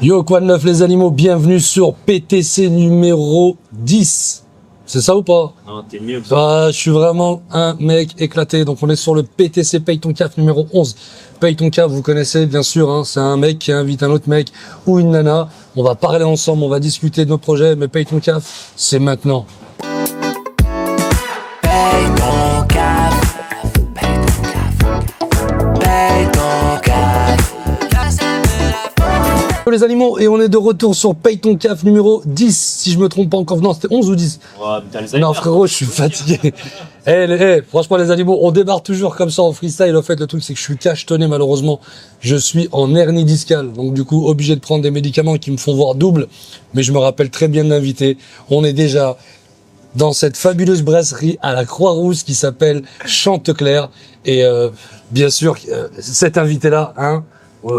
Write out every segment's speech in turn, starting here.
Yo, quoi de neuf les animaux, bienvenue sur PTC numéro 10. C'est ça ou pas? Non, t'es mieux que ça. Je suis vraiment un mec éclaté. Donc on est sur le PTC Paye ton CAF numéro 11. Paye ton CAF, vous connaissez bien sûr, hein, c'est un mec qui invite un autre mec ou une nana. On va parler ensemble, on va discuter de nos projets, mais Paye ton CAF, c'est maintenant. Paye ton CAF. Paye ton CAF. Paye ton CAF. Yo les animaux, et on est de retour sur Paye ton CAF numéro 10, si je me trompe pas encore. Non, c'était 11 ou 10? Ouais, putain, les Non frérot, je suis fatigué. Franchement les animaux, on démarre toujours comme ça en freestyle. En fait, le truc c'est que je suis cachetonné malheureusement. Je suis en hernie discale, donc du coup obligé de prendre des médicaments qui me font voir double. Mais je me rappelle très bien de l'invité. On est déjà dans cette fabuleuse brasserie à la Croix-Rousse qui s'appelle Chanteclair. Et bien sûr, cet invité-là, hein,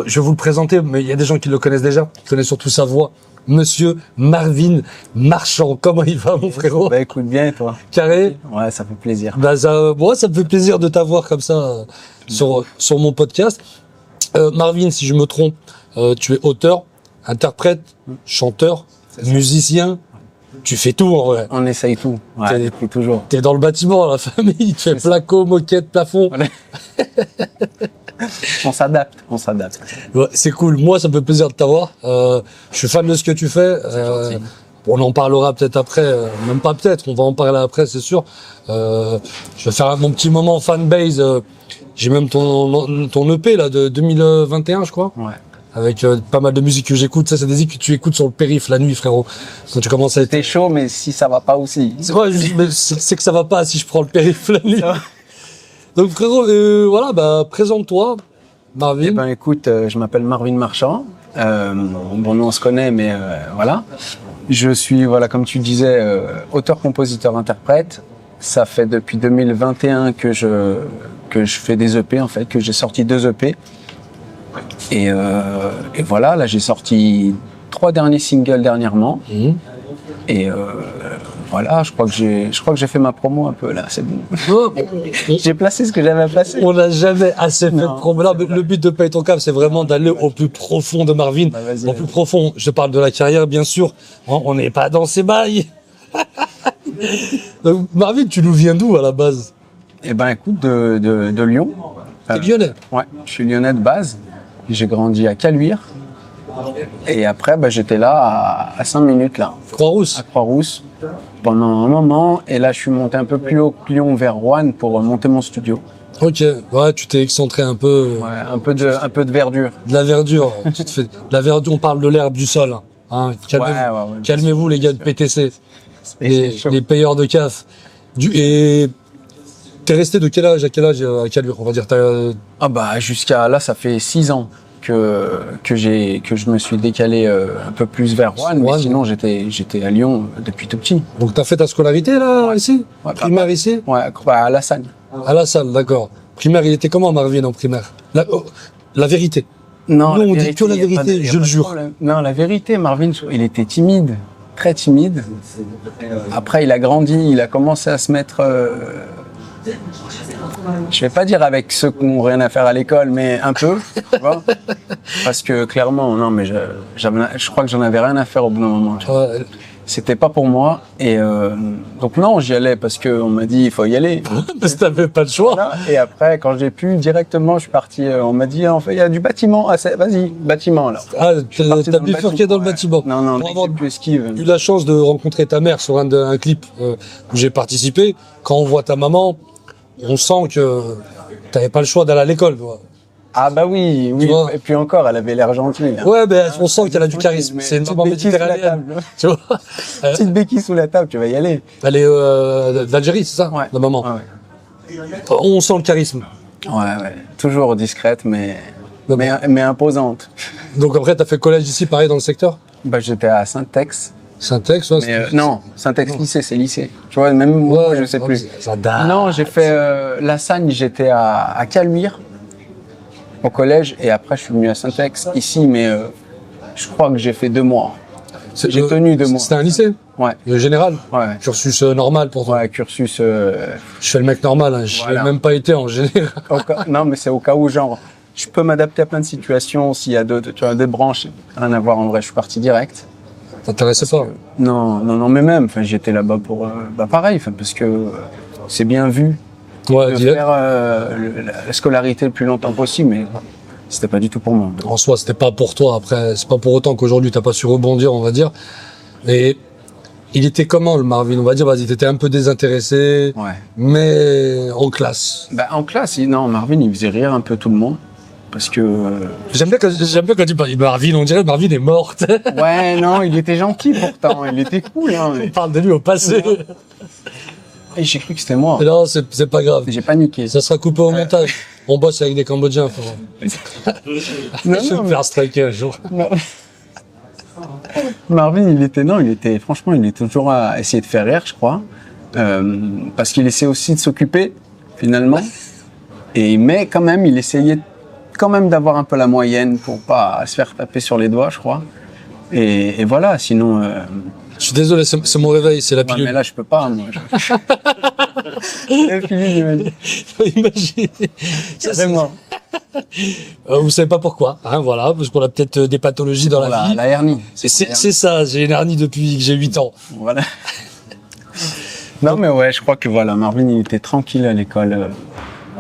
je vais vous le présenter, mais il y a des gens qui le connaissent déjà, qui connaissent surtout sa voix. Monsieur Marvin Marchand, comment il va mon frérot? Bah écoute bien et toi? Carré? Ouais, ça fait plaisir. Bah moi ça me fait plaisir de t'avoir comme ça sur mon podcast. Marvin, si je me trompe, tu es auteur, interprète, chanteur, musicien. Tu fais tout en vrai. On essaye tout. Ouais, depuis toujours. T'es dans le bâtiment, la famille. Tu fais placo, moquette, plafond. On s'adapte, on s'adapte. Ouais, c'est cool. Moi, ça me fait plaisir de t'avoir. Je suis fan de ce que tu fais. On en parlera peut-être après. Même pas peut-être. On va en parler après, c'est sûr. Je vais faire mon petit moment fanbase. J'ai même ton EP là de 2021, je crois. Ouais. Avec pas mal de musique que j'écoute. Ça, c'est des musiques que tu écoutes sur le périph' la nuit, frérot. Quand tu commences à être... T'es chaud, mais si ça va pas aussi. C'est que ça va pas si je prends le périph' la nuit. Donc frérot, voilà, bah présente-toi, Marvin. Eh ben écoute, je m'appelle Marvin Marchand. Bon, nous on se connaît, mais voilà. Je suis, voilà, comme tu disais, auteur, compositeur, interprète. Ça fait depuis 2021 que je fais des EP en fait, que j'ai sorti 2 EP. Et voilà, là j'ai sorti 3 derniers singles dernièrement. Et voilà, je crois que j'ai fait ma promo un peu là, c'est bon. J'ai placé ce que j'avais à placer. On n'a jamais assez fait de promo. Là, le but de Paye ton CAF, c'est vraiment d'aller au plus profond de Marvin. Bah, vas-y, au plus profond, je parle de la carrière, bien sûr. On n'est pas dans ces bails. Donc, Marvin, tu nous viens d'où à la base? Eh ben écoute, de Lyon. T'es lyonnais? Ouais, je suis lyonnais de base. J'ai grandi à Caluire. Et après, bah, j'étais là à 5 minutes là. Croix-Rousse? À Croix-Rousse pendant un moment. Et là, je suis monté un peu plus haut que Lyon vers Roanne pour monter mon studio. Ok, ouais, tu t'es excentré un peu. Ouais, un peu de verdure. De la verdure. Tu te fais... La verdure, on parle de l'herbe du sol. Hein. Calmez-vous, Ouais. calmez-vous les gars de PTC. C'est chaud. Les payeurs de CAF. Et t'es resté de quel âge à quel âge à Caluire, on va dire Ah bah jusqu'à là, ça fait 6 ans que je me suis décalé un peu plus vers Roanne. Mais sinon, j'étais à Lyon depuis tout petit. Donc t'as fait ta scolarité là, ici? Ouais, Primaire ici? Ouais, bah, à La Sagne. À la salle, d'accord. Primaire, il était comment Marvin en primaire? La vérité. Non, Nous, la on dit vérité, que la y a pas vérité, de- y a je pas le de jure. problème. Non, la vérité, Marvin, il était timide, très timide. Après, il a grandi, il a commencé à se mettre... je vais pas dire avec ceux qui n'ont rien à faire à l'école, mais un peu, tu vois. Parce que clairement, non, mais je crois que j'en avais rien à faire au bout d'un moment. Ouais. C'était pas pour moi. Et donc non, j'y allais parce qu'on m'a dit il faut y aller. Parce que t'avais pas le choix. Voilà. Et après, quand j'ai pu, directement, je suis parti. On m'a dit, en fait, il y a du bâtiment. Ah, vas-y, bâtiment, là. Ah, Je suis parti t'as dans le bifurqué dans le bâtiment, bâtiment. Non, Pour dès avoir que j'ai pu esquive. eu la chance de rencontrer ta mère sur un clip où j'ai participé. Quand on voit ta maman, on sent que t'avais pas le choix d'aller à l'école. Tu vois. Ah bah oui. Tu vois. Et puis encore, elle avait l'air gentille. Hein. Ouais, ben on sent qu'elle a du charisme. Mais C'est une petite maman béquille sous la méditerranéenne. table. Tu vois. Petite béquille sous la table, tu vas y aller. Elle est d'Algérie, c'est ça? Ouais. La maman. Ouais. On sent le charisme. Ouais. Toujours discrète, mais imposante. Donc après, t'as fait collège ici, pareil, dans le secteur? Bah, j'étais à Saint-Ex. Saint-Ex, ouais. Mais non, Saint-Ex lycée, c'est lycée. Tu vois, même moi, je sais plus. Ça date. Non, j'ai fait La Sagne, j'étais à Caluire, au collège, et après je suis venu à Saint-Ex, ici, mais je crois que j'ai fait 2 mois. J'ai tenu 2 mois. C'était un lycée? Ouais. Général? Ouais. Cursus normal pour toi? Ouais, cursus... Je fais le mec normal, hein. Je Voilà. l'ai même pas été en général. Non, mais c'est au cas où, genre, je peux m'adapter à plein de situations. S'il y a tu vois, des branches, rien à voir en vrai, je suis parti direct. T'intéressais pas? Non, mais même, enfin, j'étais là-bas pour, pareil, enfin, parce que c'est bien vu Ouais, de direct. faire la scolarité le plus longtemps possible, mais c'était pas du tout pour moi. En soi, c'était pas pour toi. Après, c'est pas pour autant qu'aujourd'hui t'as pas su rebondir, on va dire. Et il était comment le Marvin? On va dire, vas-y, t'étais un peu désintéressé, Ouais. mais en classe. Bah, en classe, non, Marvin, il faisait rire un peu tout le monde. Parce que. J'aime bien quand tu parles de Marvin, on dirait que Marvin est morte. Ouais, non, il était gentil pourtant, il était cool. Hein, On parle de lui au passé. Et j'ai cru que c'était moi. Non, c'est pas grave. J'ai paniqué. Ça sera coupé au montage. On bosse avec des Cambodgiens, frérot. Non, Je vais non, me faire striker un jour. Marvin, franchement, il était toujours à essayer de faire rire, je crois. Parce qu'il essayait aussi de s'occuper, finalement. Mais quand même, il essayait quand même d'avoir un peu la moyenne pour pas se faire taper sur les doigts, je crois. Et voilà, sinon... Je suis désolé, c'est mon réveil, c'est la ouais, pilule. mais là, je peux pas, moi. La pilule, il m'a dit. Imaginez. Ça, c'est- Vraiment. Vous savez pas pourquoi, hein, voilà, parce qu'on a peut-être des pathologies dans la vie. La hernie. C'est ça, j'ai une hernie depuis que j'ai 8 ans. Voilà. Non, mais ouais, je crois que voilà, Marvin, il était tranquille à l'école.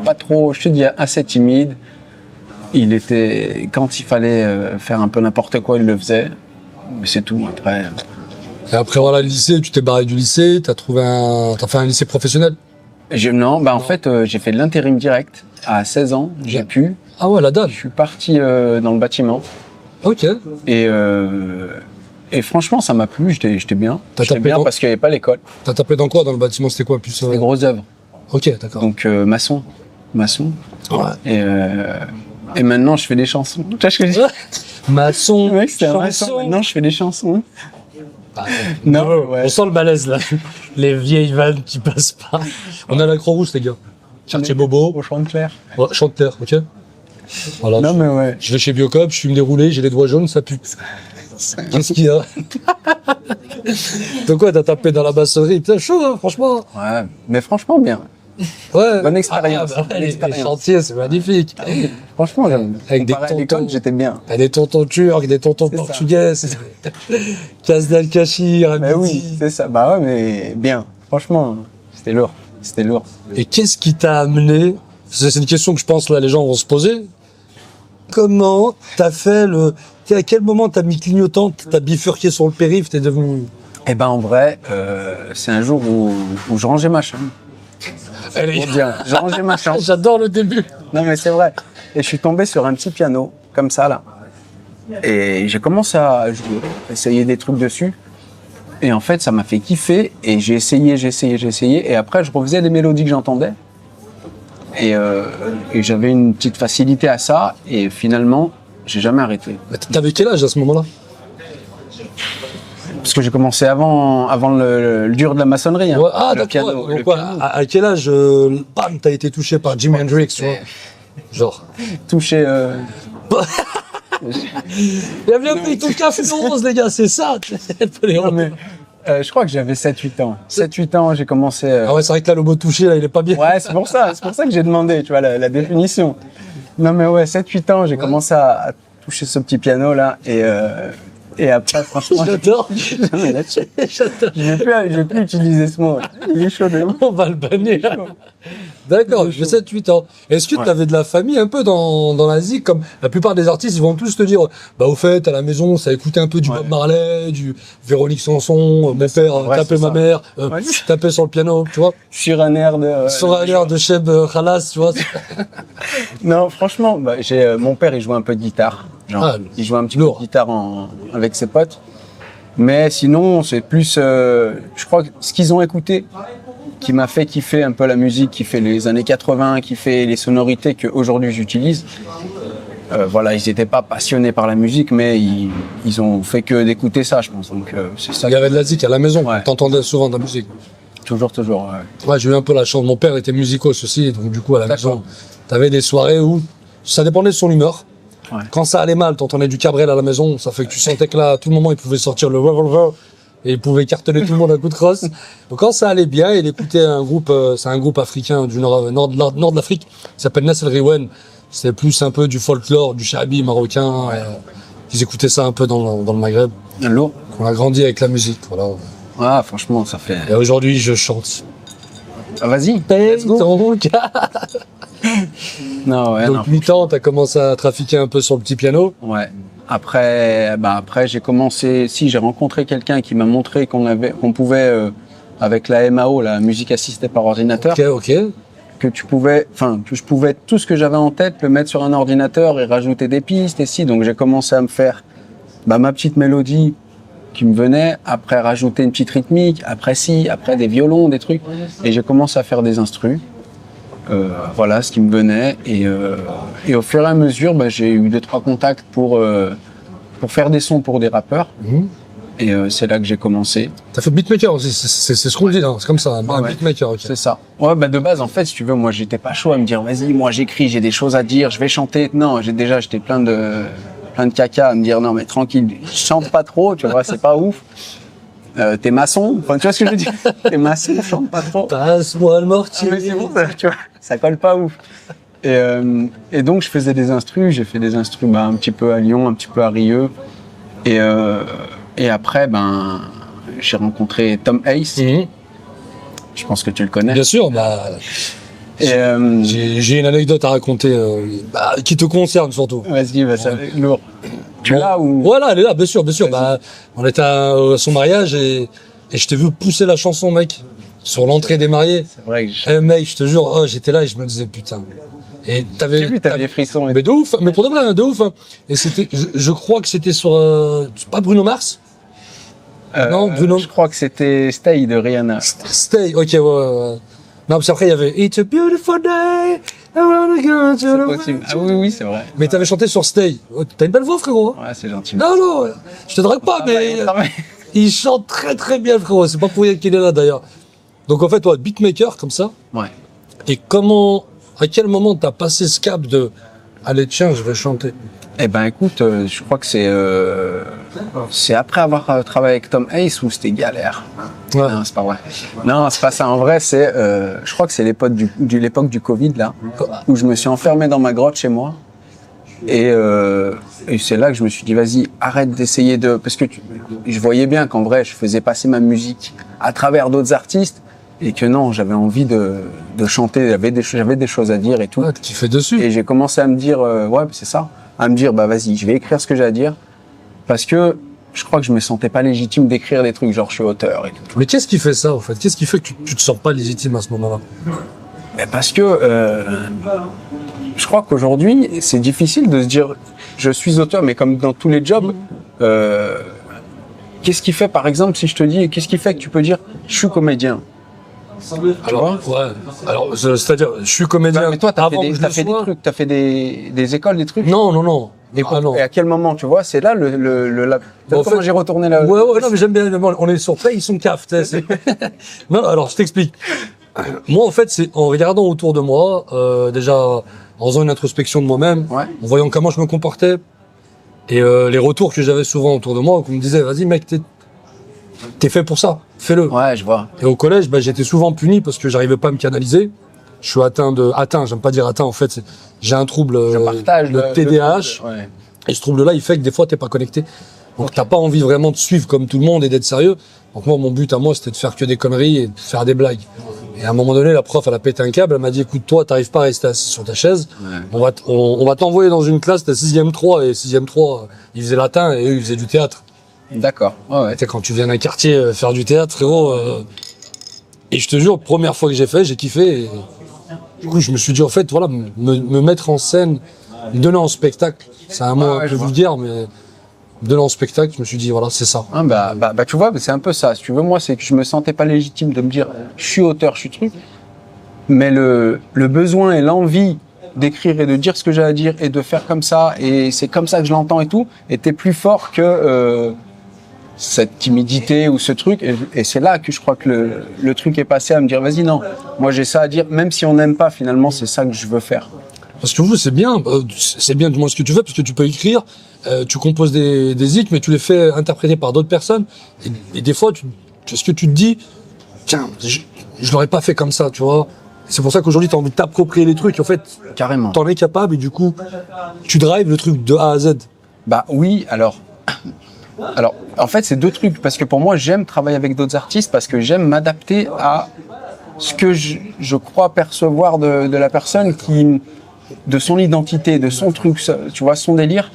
Pas trop, je te dis, assez timide. Il était, quand il fallait faire un peu n'importe quoi, il le faisait. Mais c'est tout, après. Et après, voilà, le lycée, tu t'es barré du lycée, t'as fait un lycée professionnel. Non, en fait, j'ai fait de l'intérim direct. À 16 ans, j'ai pu. Ah ouais, la dalle. Je suis parti dans le bâtiment. Ok. Et franchement, ça m'a plu, j'étais bien. T'as J'étais tapé bien dans- parce qu'il n'y avait pas l'école. T'as tapé dans quoi dans le bâtiment? C'était quoi plus Des grosses œuvres. Ok, d'accord. Donc, maçon. Ouais. Et maintenant, je fais des chansons. Tu vois ce que je dis? Maçon, Le mec, c'était un maçon. chanson. Maintenant, je fais des chansons. Ah, Non, on ouais. sent le malaise là. Les vieilles vannes qui passent pas. On a la Croix-Rouge, les gars. Quartier Bobo. Au champ de clair. Ouais, Chanteur, ok. Voilà. Non, mais ouais. Je vais chez Biocop, je suis me déroulé, j'ai les doigts jaunes, ça pue. Qu'est-ce qu'il y a? Donc quoi, t'as tapé dans la maçonnerie? Putain, chaud, hein, franchement. Ouais, mais franchement, bien. Ouais. Bonne expérience. Ah, bah, Bonne les expérience. chantiers, c'est magnifique. Franchement, Avec des comparé à l'école, tontons. j'étais bien. T'as des tontons turcs, des tontons C'est ça. portugais, Casse d'Al-Kachir, Bah oui, c'est ça. Bah ouais, mais bien. Franchement, c'était lourd. C'était lourd. Et qu'est-ce qui t'a amené? C'est une question que je pense là les gens vont se poser. Comment t'as fait à quel moment t'as mis clignotant, t'as bifurqué sur le périph', t'es devenu... Eh ben, en vrai, c'est un jour où je rangeais ma chambre. Allez. Pour dire, je rangeais ma chambre. J'adore le début. Non, mais c'est vrai. Et je suis tombé sur un petit piano, comme ça, là. Et j'ai commencé à jouer, essayer des trucs dessus. Et en fait, ça m'a fait kiffer. Et j'ai essayé. Et après, je refaisais des mélodies que j'entendais. Et j'avais une petite facilité à ça. Et finalement, j'ai jamais arrêté. T'avais quel âge à ce moment-là? Parce que j'ai commencé avant le dur de la maçonnerie. Hein. Ouais, ah Le d'accord. piano, Donc le quoi, piano. à quel âge, bam, t'as été touché par Jimi Hendrix, tu vois? Genre. Touché. Il a bien pris ton café rose, les gars, c'est ça. Non, mais, je crois que j'avais 7-8 ans. 7-8 ans, j'ai commencé. Ah ouais, c'est vrai que là, le mot touché, là, il est pas bien. Ouais, c'est pour ça que j'ai demandé, tu vois, la définition. Non, mais ouais, 7-8 ans, j'ai commencé à toucher ce petit piano là. Et après, franchement, J'adore. jamais là-dessus. J'adore. Je vais plus utiliser ce mot. Il est chaud de ouf. On va le bannir. D'accord, j'ai 7-8 ans. Est-ce que tu avais de la famille un peu dans la zik, comme la plupart des artistes, ils vont tous te dire, bah au fait, à la maison, ça écoutait un peu du Ouais. Bob Marley, du Véronique Sanson, mon père vrai, tapait c'est ma ça. mère, Ouais. tapait sur le piano, tu vois, Sur un air de. sur un air de Cheb Khalas, tu vois. Non, franchement, bah, mon père, il jouait un peu de guitare. Genre, Ah, il jouait un petit lourd. peu de guitare avec ses potes. Mais sinon, c'est plus, je crois, que ce qu'ils ont écouté qui m'a fait kiffer un peu la musique, qui fait les années 80, qui fait les sonorités qu'aujourd'hui j'utilise. Voilà, ils n'étaient pas passionnés par la musique, mais ils ont fait que d'écouter ça, je pense. Donc, c'est ça. Il y avait de la zik à la maison, Ouais. t'entendais souvent de la musique. Toujours. Ouais, j'ai eu un peu la chance. Mon père était musicos aussi, donc du coup, à la D'accord. maison, t'avais des soirées où ça dépendait de son humeur. Ouais. Quand ça allait mal, t'entendais du Cabrel à la maison, ça fait que tu sentais que là, à tout moment, il pouvait sortir le revolver et il pouvait cartonner tout le monde à coup de crosse. Donc quand ça allait bien, il écoutait un groupe, c'est un groupe africain du nord de l'Afrique, qui s'appelle Nassel Riwen. C'était plus un peu du folklore, du chabi marocain. Ils écoutaient ça un peu dans le Maghreb. Lourd. On a grandi avec la musique, voilà. Ah, franchement, ça fait. Et aujourd'hui, je chante. Ah, vas-y. Paye ton gars. Non, ouais, non. Donc, mi-temps, t'as commencé à trafiquer un peu sur le petit piano. Ouais. Après, j'ai commencé. Si, j'ai rencontré quelqu'un qui m'a montré qu'on pouvait, avec la MAO, la musique assistée par ordinateur, Ok. que je pouvais tout ce que j'avais en tête le mettre sur un ordinateur et rajouter des pistes. Et si, donc j'ai commencé à me faire ma petite mélodie qui me venait, après rajouter une petite rythmique, après des violons, des trucs. Et j'ai commencé à faire des instrus. Voilà ce qui me venait. Et au fur et à mesure, j'ai eu 2-3 contacts pour faire des sons pour des rappeurs. Et c'est là que j'ai commencé. T'as fait beatmaker aussi, c'est ce qu'on dit, hein. C'est comme ça, un Ouais. beatmaker. Ok. C'est ça. Ouais, de base, en fait, si tu veux, moi, j'étais pas chaud à me dire, vas-y, moi, j'écris, j'ai des choses à dire, je vais chanter. Non, j'étais plein de caca à me dire, non, mais tranquille, je chante pas trop, tu vois, c'est pas ouf. T'es maçon, enfin, tu vois ce que je veux dire? T'es maçon, chante pas trop. Passe-moi le mortier. Mais c'est bon, tu vois, ça colle pas ouf. Et donc, je faisais des instrus, j'ai fait des instrus, un petit peu à Lyon, un petit peu à Rieux. Et après, j'ai rencontré Tom Ace. Je pense que tu le connais. Bien sûr, Et, j'ai une anecdote à raconter qui te concerne surtout. vas-y, ça va être lourd. Tu Bon, l'as ou? Voilà, elle est là, bien sûr. Vas-y. On était à son mariage et je t'ai vu pousser la chanson, mec, sur l'entrée des mariés. C'est vrai que Mec, je te jure, j'étais là et je me disais putain. Et j'ai vu, t'avais des frissons. Mais de ouf, mais pour de vrai, hein, de ouf. Hein. Et c'était, je crois que c'était sur, pas Bruno Mars. Non, Bruno. Je crois que c'était Stay de Rihanna. Stay, ok, ouais. Non, parce qu'après il y avait It's a beautiful day, I wanna go to the Possible. Ah oui, c'est vrai. Mais t'avais chanté sur Stay. Oh, t'as une belle voix, frérot. Ouais, c'est gentil. Non, je te drague pas, mais il chante très très bien, frérot. C'est pas pour rien qu'il est là d'ailleurs. Donc en fait, toi, beatmaker comme ça. Ouais. Et à quel moment t'as passé ce cap de, allez tiens, je vais chanter. Eh écoute, je crois que c'est après avoir travaillé avec Tom Ace où c'était galère. Ouais. Non, c'est pas vrai. Non, c'est pas ça. En vrai, je crois que c'est l'époque du Covid là, où je me suis enfermé dans ma grotte chez moi. Et c'est là que je me suis dit, vas-y, arrête d'essayer parce que je voyais bien qu'en vrai, je faisais passer ma musique à travers d'autres artistes et que non, j'avais envie de chanter, j'avais des choses à dire et tout. Ouais, tu fais dessus. Et j'ai commencé à me dire, ouais, c'est ça, à me dire, vas-y, je vais écrire ce que j'ai à dire parce que je crois que je me sentais pas légitime d'écrire des trucs genre je suis auteur et tout. Mais qu'est-ce qui fait ça, en fait? Qu'est-ce qui fait que tu te sens pas légitime à ce moment-là? Parce que je crois qu'aujourd'hui, c'est difficile de se dire je suis auteur, mais comme dans tous les jobs, qu'est-ce qui fait, par exemple, si je te dis, qu'est-ce qui fait que tu peux dire je suis comédien? Alors, ouais. Alors, c'est-à-dire, je suis comédien. Mais toi, t'as avant que je le fait des sois. trucs, t'as fait des écoles, des trucs. Non. Non. Et à quel moment, tu vois, c'est là En comment fait, j'ai retourné là. Ouais, non, mais j'aime bien. On est sur Play, ils sont caf, tu sais. Non, alors, je t'explique. Moi, en fait, c'est en regardant autour de moi, déjà, en faisant une introspection de moi-même, Ouais. en voyant comment je me comportais, et les retours que j'avais souvent autour de moi, qu'on me disait, vas-y, mec, t'es fait pour ça, fais-le. Ouais, je vois. Et au collège, j'étais souvent puni parce que j'arrivais pas à me canaliser. Je suis atteint, j'aime pas dire atteint, en fait, j'ai un trouble de TDAH. Ouais. Et ce trouble-là, il fait que des fois, t'es pas connecté. Donc, t'as pas envie vraiment de suivre comme tout le monde et d'être sérieux. Donc, moi, mon but à moi, c'était de faire que des conneries et de faire des blagues. Et à un moment donné, la prof, elle a pété un câble. Elle m'a dit, écoute, toi, t'arrives pas à rester assis sur ta chaise. Ouais. On va t'envoyer dans une classe, t'es 6e 3, et 6e 3, ils faisaient latin et eux, ils faisaient du théâtre. D'accord. Ouais. Tu sais, quand tu viens d'un quartier faire du théâtre, frérot, et je te jure, première fois que j'ai fait, j'ai kiffé. Et du coup, je me suis dit, en fait, voilà, me mettre en scène, me donner en spectacle. C'est un mot un peu vulgaire, mais me donner en spectacle, je me suis dit, voilà, c'est ça. Hein, tu vois, c'est un peu ça. Si tu veux, moi, c'est que je me sentais pas légitime de me dire, je suis auteur, je suis truc. Mais le besoin et l'envie d'écrire et de dire ce que j'ai à dire et de faire comme ça, et c'est comme ça que je l'entends et tout, était plus fort que cette timidité ou ce truc. Et c'est là que je crois que le truc est passé à me dire, vas-y, non, moi j'ai ça à dire, même si on n'aime pas, finalement, c'est ça que je veux faire. Parce que vous, c'est bien du moins ce que tu fais, parce que tu peux écrire, tu composes des zik, mais tu les fais interpréter par d'autres personnes. Et des fois, est-ce que tu te dis, tiens, je l'aurais pas fait comme ça, tu vois. C'est pour ça qu'aujourd'hui, tu as envie de t'approprier les trucs. En fait, Carrément. t'en es capable et du coup, tu drives le truc de A à Z. Bah oui, alors, en fait, c'est deux trucs. Parce que pour moi, j'aime travailler avec d'autres artistes parce que j'aime m'adapter à ce que je crois percevoir de la personne, de son identité, de son truc, tu vois, son délire.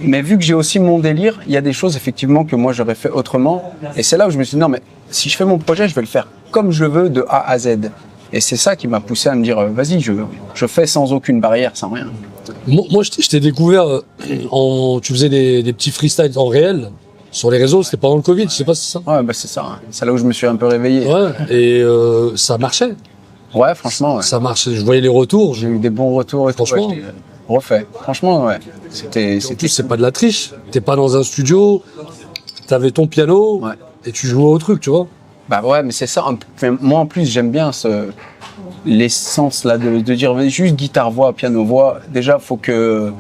Mais vu que j'ai aussi mon délire, il y a des choses effectivement que moi j'aurais fait autrement. Et c'est là où je me suis dit, non mais si je fais mon projet, je vais le faire comme je veux de A à Z. Et c'est ça qui m'a poussé à me dire, vas-y, je fais sans aucune barrière, sans rien. Moi, je t'ai découvert tu faisais des petits freestyles en réel sur les réseaux. C'était pendant le Covid, je sais pas si c'est ça. Ouais, bah c'est ça. Hein. C'est là où je me suis un peu réveillé. Ouais, et ça marchait. Ouais, franchement, ouais. Ça marchait. Je voyais les retours. J'ai eu des bons retours et tout. Franchement. Ouais, je l'ai refait. Franchement, ouais. En plus, c'est pas de la triche. T'es pas dans un studio. T'avais ton piano Ouais. et tu jouais au truc, tu vois. Bah ouais, mais c'est ça. Enfin, moi, en plus, j'aime bien l'essence là de dire juste guitare-voix, piano-voix. Déjà, faut que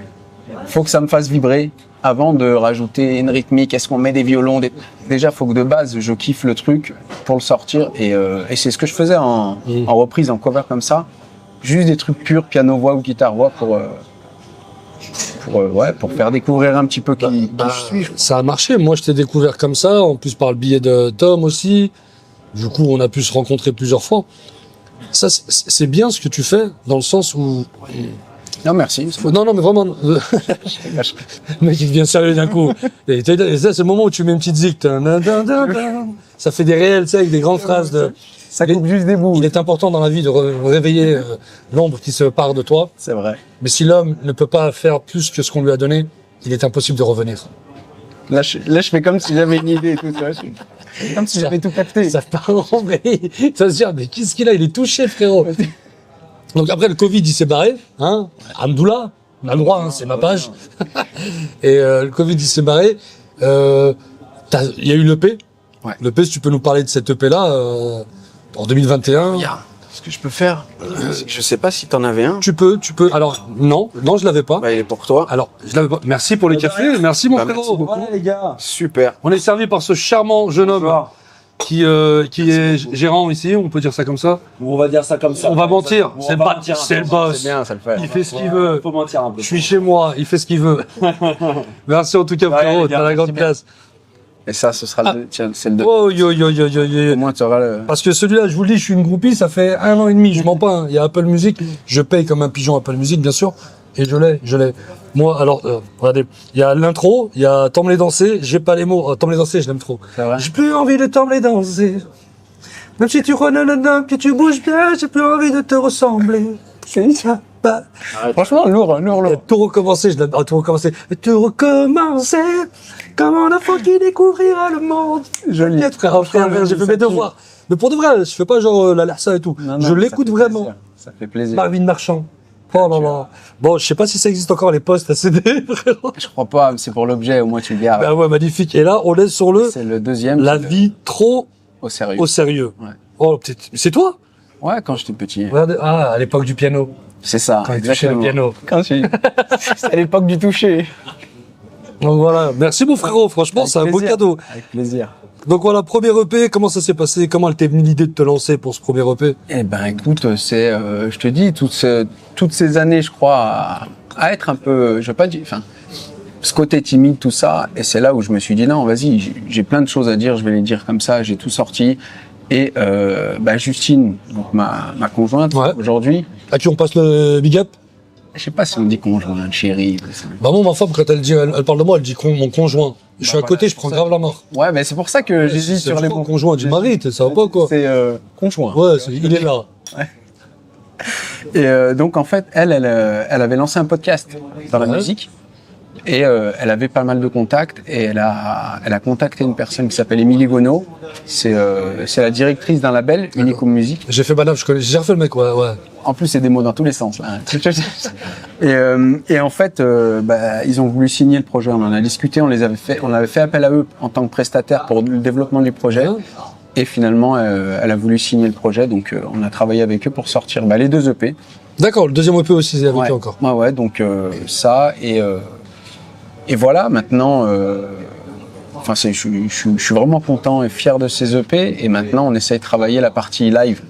ça me fasse vibrer avant de rajouter une rythmique. Est-ce qu'on met des violons Déjà, faut que de base, je kiffe le truc pour le sortir. Et c'est ce que je faisais en reprise, en cover comme ça. Juste des trucs purs, piano-voix ou guitare-voix pour faire découvrir un petit peu qui je suis. Ça a marché. Moi, je t'ai découvert comme ça. En plus, par le biais de Tom aussi. Du coup, on a pu se rencontrer plusieurs fois. Ça, c'est bien ce que tu fais, dans le sens où... Non, merci. Non, mais vraiment... Le mec, il devient sérieux d'un coup. Et ça, c'est le moment où tu mets une petite zik. Ça fait des réels, tu sais, avec des grandes phrases de... Ça coupe juste des bouts. Il est important dans la vie de réveiller l'ombre qui se part de toi. C'est vrai. Mais si l'homme ne peut pas faire plus que ce qu'on lui a donné, il est impossible de revenir. Là, je fais comme si j'avais une idée et tout. Tu vois, comme si j'avais tout capté. Ça part en vrille. Ça se dit, mais qu'est-ce qu'il a? Il est touché, frérot. Donc après, le Covid, il s'est barré. Hein, Hamdoullah, on a le droit, hein, c'est ma page. Et le Covid, il s'est barré. Il y a eu l'EP. Ouais. L'EP, si tu peux nous parler de cette EP-là, en 2021. Regarde, ce que je peux faire, je sais pas si t'en avais un. Tu peux. Alors, non, je l'avais pas. Bah, il est pour toi. Alors, je l'avais pas. Merci pour les cafés. Merci, mon Bah, frérot. merci beaucoup. Voilà les gars. Super. On est servi par ce charmant jeune homme qui est gérant ici, on peut dire ça comme ça. On va dire ça comme ça. On va mentir, On c'est va le mentir un peu. c'est le boss. C'est bien, ça le fait. Il fait ce qu'il veut. Faut mentir un peu. Je suis chez moi, il fait ce qu'il veut. Merci en tout cas, frérot, les gars, t'as la grande merci bien. place. Et ça, ce sera le. Tiens, c'est le 2. Oh, yo. Au moins, tu auras le. Parce que celui-là, je vous le dis, je suis une groupie, ça fait 1 an et demi, je mens pas. Hein. Il y a Apple Music, je paye comme un pigeon Apple Music, bien sûr. Et je l'ai. Moi, alors, regardez, il y a l'intro, il y a T'emmener danser, j'ai pas les mots. T'emmener danser, je l'aime trop. C'est vrai. J'ai plus envie de t'emmener danser. Même si tu renonnes, que tu bouges bien, j'ai plus envie de te ressembler. C'est ça. Bah, Franchement, lourd. et tout recommencer, je l'aime. Tout recommencer. Et tout recommencer. Comme un enfant qui découvrira le monde. Joli. Frère, j'ai fait mes devoirs. Mais pour de vrai, je fais pas genre la Larsa et tout. Non, Je ça l'écoute fait vraiment. plaisir. Ça fait plaisir. Marvin Marchand. Oh là là. Bon, je sais pas si ça existe encore les postes à CD, frérot. Je crois pas, mais c'est pour l'objet, au moins tu le gardes. Ah ouais, magnifique. Et là, on est sur C'est le deuxième. la c'est vie trop au sérieux. au sérieux. Ouais. Oh, peut-être. C'est toi? Ouais, quand j'étais petit. Regardez. Ah, à l'époque du piano. C'est ça. Quand il touchait le exactement. piano. Quand c'est à l'époque du toucher. Donc voilà. Merci mon frérot. Franchement, Avec c'est un beau plaisir. cadeau. Avec plaisir. Donc voilà, premier EP. Comment ça s'est passé? Comment elle t'est venue l'idée de te lancer pour ce premier EP? Eh ben, écoute, c'est, je te dis, toutes ces années, je crois, à être un peu, je veux pas dire, enfin, ce côté timide, tout ça, et c'est là où je me suis dit non, vas-y, j'ai plein de choses à dire, je vais les dire comme ça, j'ai tout sorti. Et Justine, donc ma conjointe Ouais. aujourd'hui, À qui on passe le big up? je sais pas si on dit conjointe, chérie. tout ça. Bah moi, ma femme, quand elle parle de moi, elle dit mon conjoint. Je suis à côté, je prends grave la mort. Ouais, mais c'est pour ça que j'hésite sur les bons bons. conjoints du mari, ça va pas quoi? C'est conjoint. Ouais, il est là. Et donc en fait, elle avait lancé un podcast dans la Ouais. musique et elle avait pas mal de contacts et elle a contacté une personne qui s'appelle Émilie Gonneau. C'est la directrice d'un label, Unicum Music. J'ai fait banane, j'ai refait le mec, ouais. En plus, c'est des mots dans tous les sens. Là. Et en fait, ils ont voulu signer le projet. On en a discuté, on avait fait appel à eux en tant que prestataire pour le développement du projet. Ouais. Et finalement, elle a voulu signer le projet, donc on a travaillé avec eux pour sortir les 2 EP. D'accord, le deuxième EP aussi, c'est avec Ouais. eux encore. Ouais, donc ça et voilà. Maintenant, je suis vraiment content et fier de ces EP. Et maintenant, on essaye de travailler la partie live.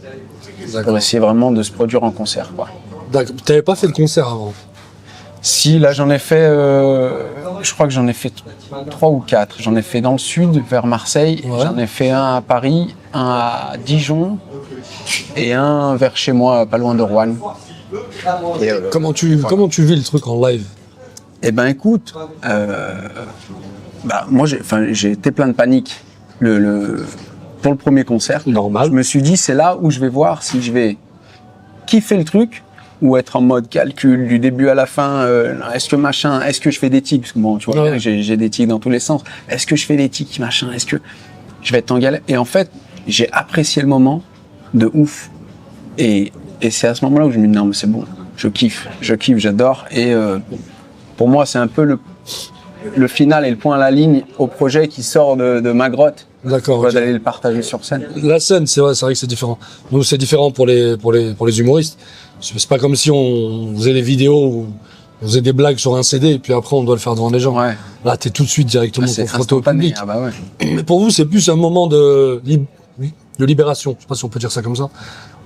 pour essayer vraiment de se produire en concert, quoi. D'accord. T'avais pas fait de concert avant? Si, là j'en ai fait, je crois que j'en ai fait 3 ou 4. J'en ai fait dans le sud, vers Marseille. Ouais. J'en ai fait un à Paris, un à Dijon et un vers chez moi, pas loin de Rouen. Et, Comment tu vis le truc en live? eh ben écoute, moi j'ai été plein de panique pour le premier concert. Normal. Je me suis dit c'est là où je vais voir si je vais kiffer le truc ou être en mode calcul du début à la fin. Est-ce que je fais des tics, parce que bon tu vois Ouais. j'ai des tics dans tous les sens. Est-ce que je fais des tics machin, est-ce que je vais être en galère? Et en fait j'ai apprécié le moment de ouf et c'est à ce moment-là où je me dis non mais c'est bon, je kiffe, j'adore et pour moi c'est un peu le final et le point à la ligne au projet qui sort de ma grotte. D'accord. Quoi, Ok. d'aller le partager sur scène. La scène, c'est vrai que c'est différent. Nous, c'est différent pour les humoristes. C'est pas comme si on faisait des vidéos ou on faisait des blagues sur un CD et puis après on doit le faire devant les gens. Ouais. Là, t'es tout de suite directement C'est confronté au instantané. public. Ah bah ouais. Mais pour vous, c'est plus un moment de libération. Je sais pas si on peut dire ça comme ça.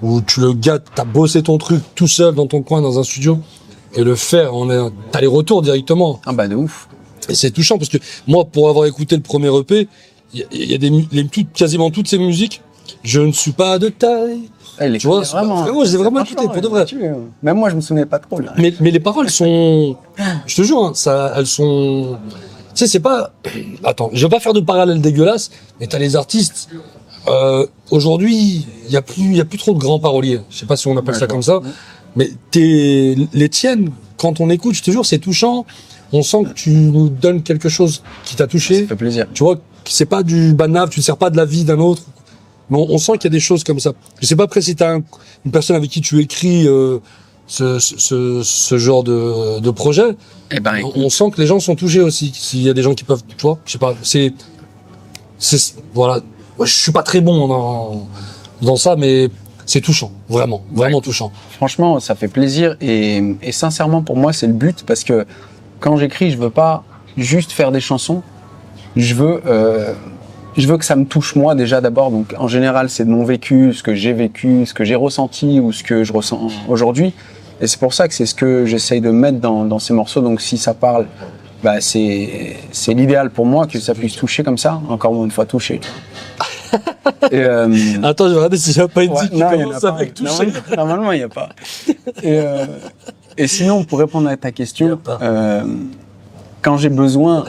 Où t'as bossé ton truc tout seul dans ton coin, dans un studio. Et le faire, t'as les retours directement. Ah bah de ouf. Et c'est touchant parce que moi, pour avoir écouté le premier EP, il y a quasiment toutes ces musiques. Je ne suis pas de taille. Ah, il Tu vois, écoutait vraiment. vraiment, je les ai vraiment Franchement, écoutés, pour de vrai. Même moi, je me souvenais pas trop là. Mais les paroles sont, je te jure, hein, elles sont, tu sais, c'est pas, attends, je vais pas faire de parallèle dégueulasse, mais t'as les artistes, aujourd'hui, il y a plus trop de grands paroliers. Je sais pas si on appelle ça comme ça, mais les tiennes, quand on écoute, je te jure, c'est touchant. On sent que tu nous donnes quelque chose qui t'a touché. Ça fait plaisir. Tu vois, c'est pas du banal, tu ne sers pas de la vie d'un autre. Mais on sent qu'il y a des choses comme ça. Je sais pas après si t'as une personne avec qui tu écris ce genre de projet. Eh ben, écoute, On sent que les gens sont touchés aussi. S'il y a des gens qui peuvent, tu vois, je sais pas, voilà. Moi, je suis pas très bon dans ça, mais c'est touchant, vraiment touchant. franchement, ça fait plaisir et sincèrement, pour moi, c'est le but parce que quand j'écris, je veux pas juste faire des chansons. Je veux que ça me touche moi déjà d'abord. Donc, en général, c'est de mon vécu, ce que j'ai ressenti ou ce que je ressens aujourd'hui. Et c'est pour ça que c'est ce que j'essaye de mettre dans ces morceaux. Donc, si ça parle, bah, c'est l'idéal pour moi que ça puisse toucher comme ça. Encore une fois, toucher. Et, Attends, je vais regarder si j'ai pas une ouais, qui non, il y en a commence pas. avec toucher. Normalement, il n'y a pas. Et sinon, pour répondre à ta question, quand j'ai besoin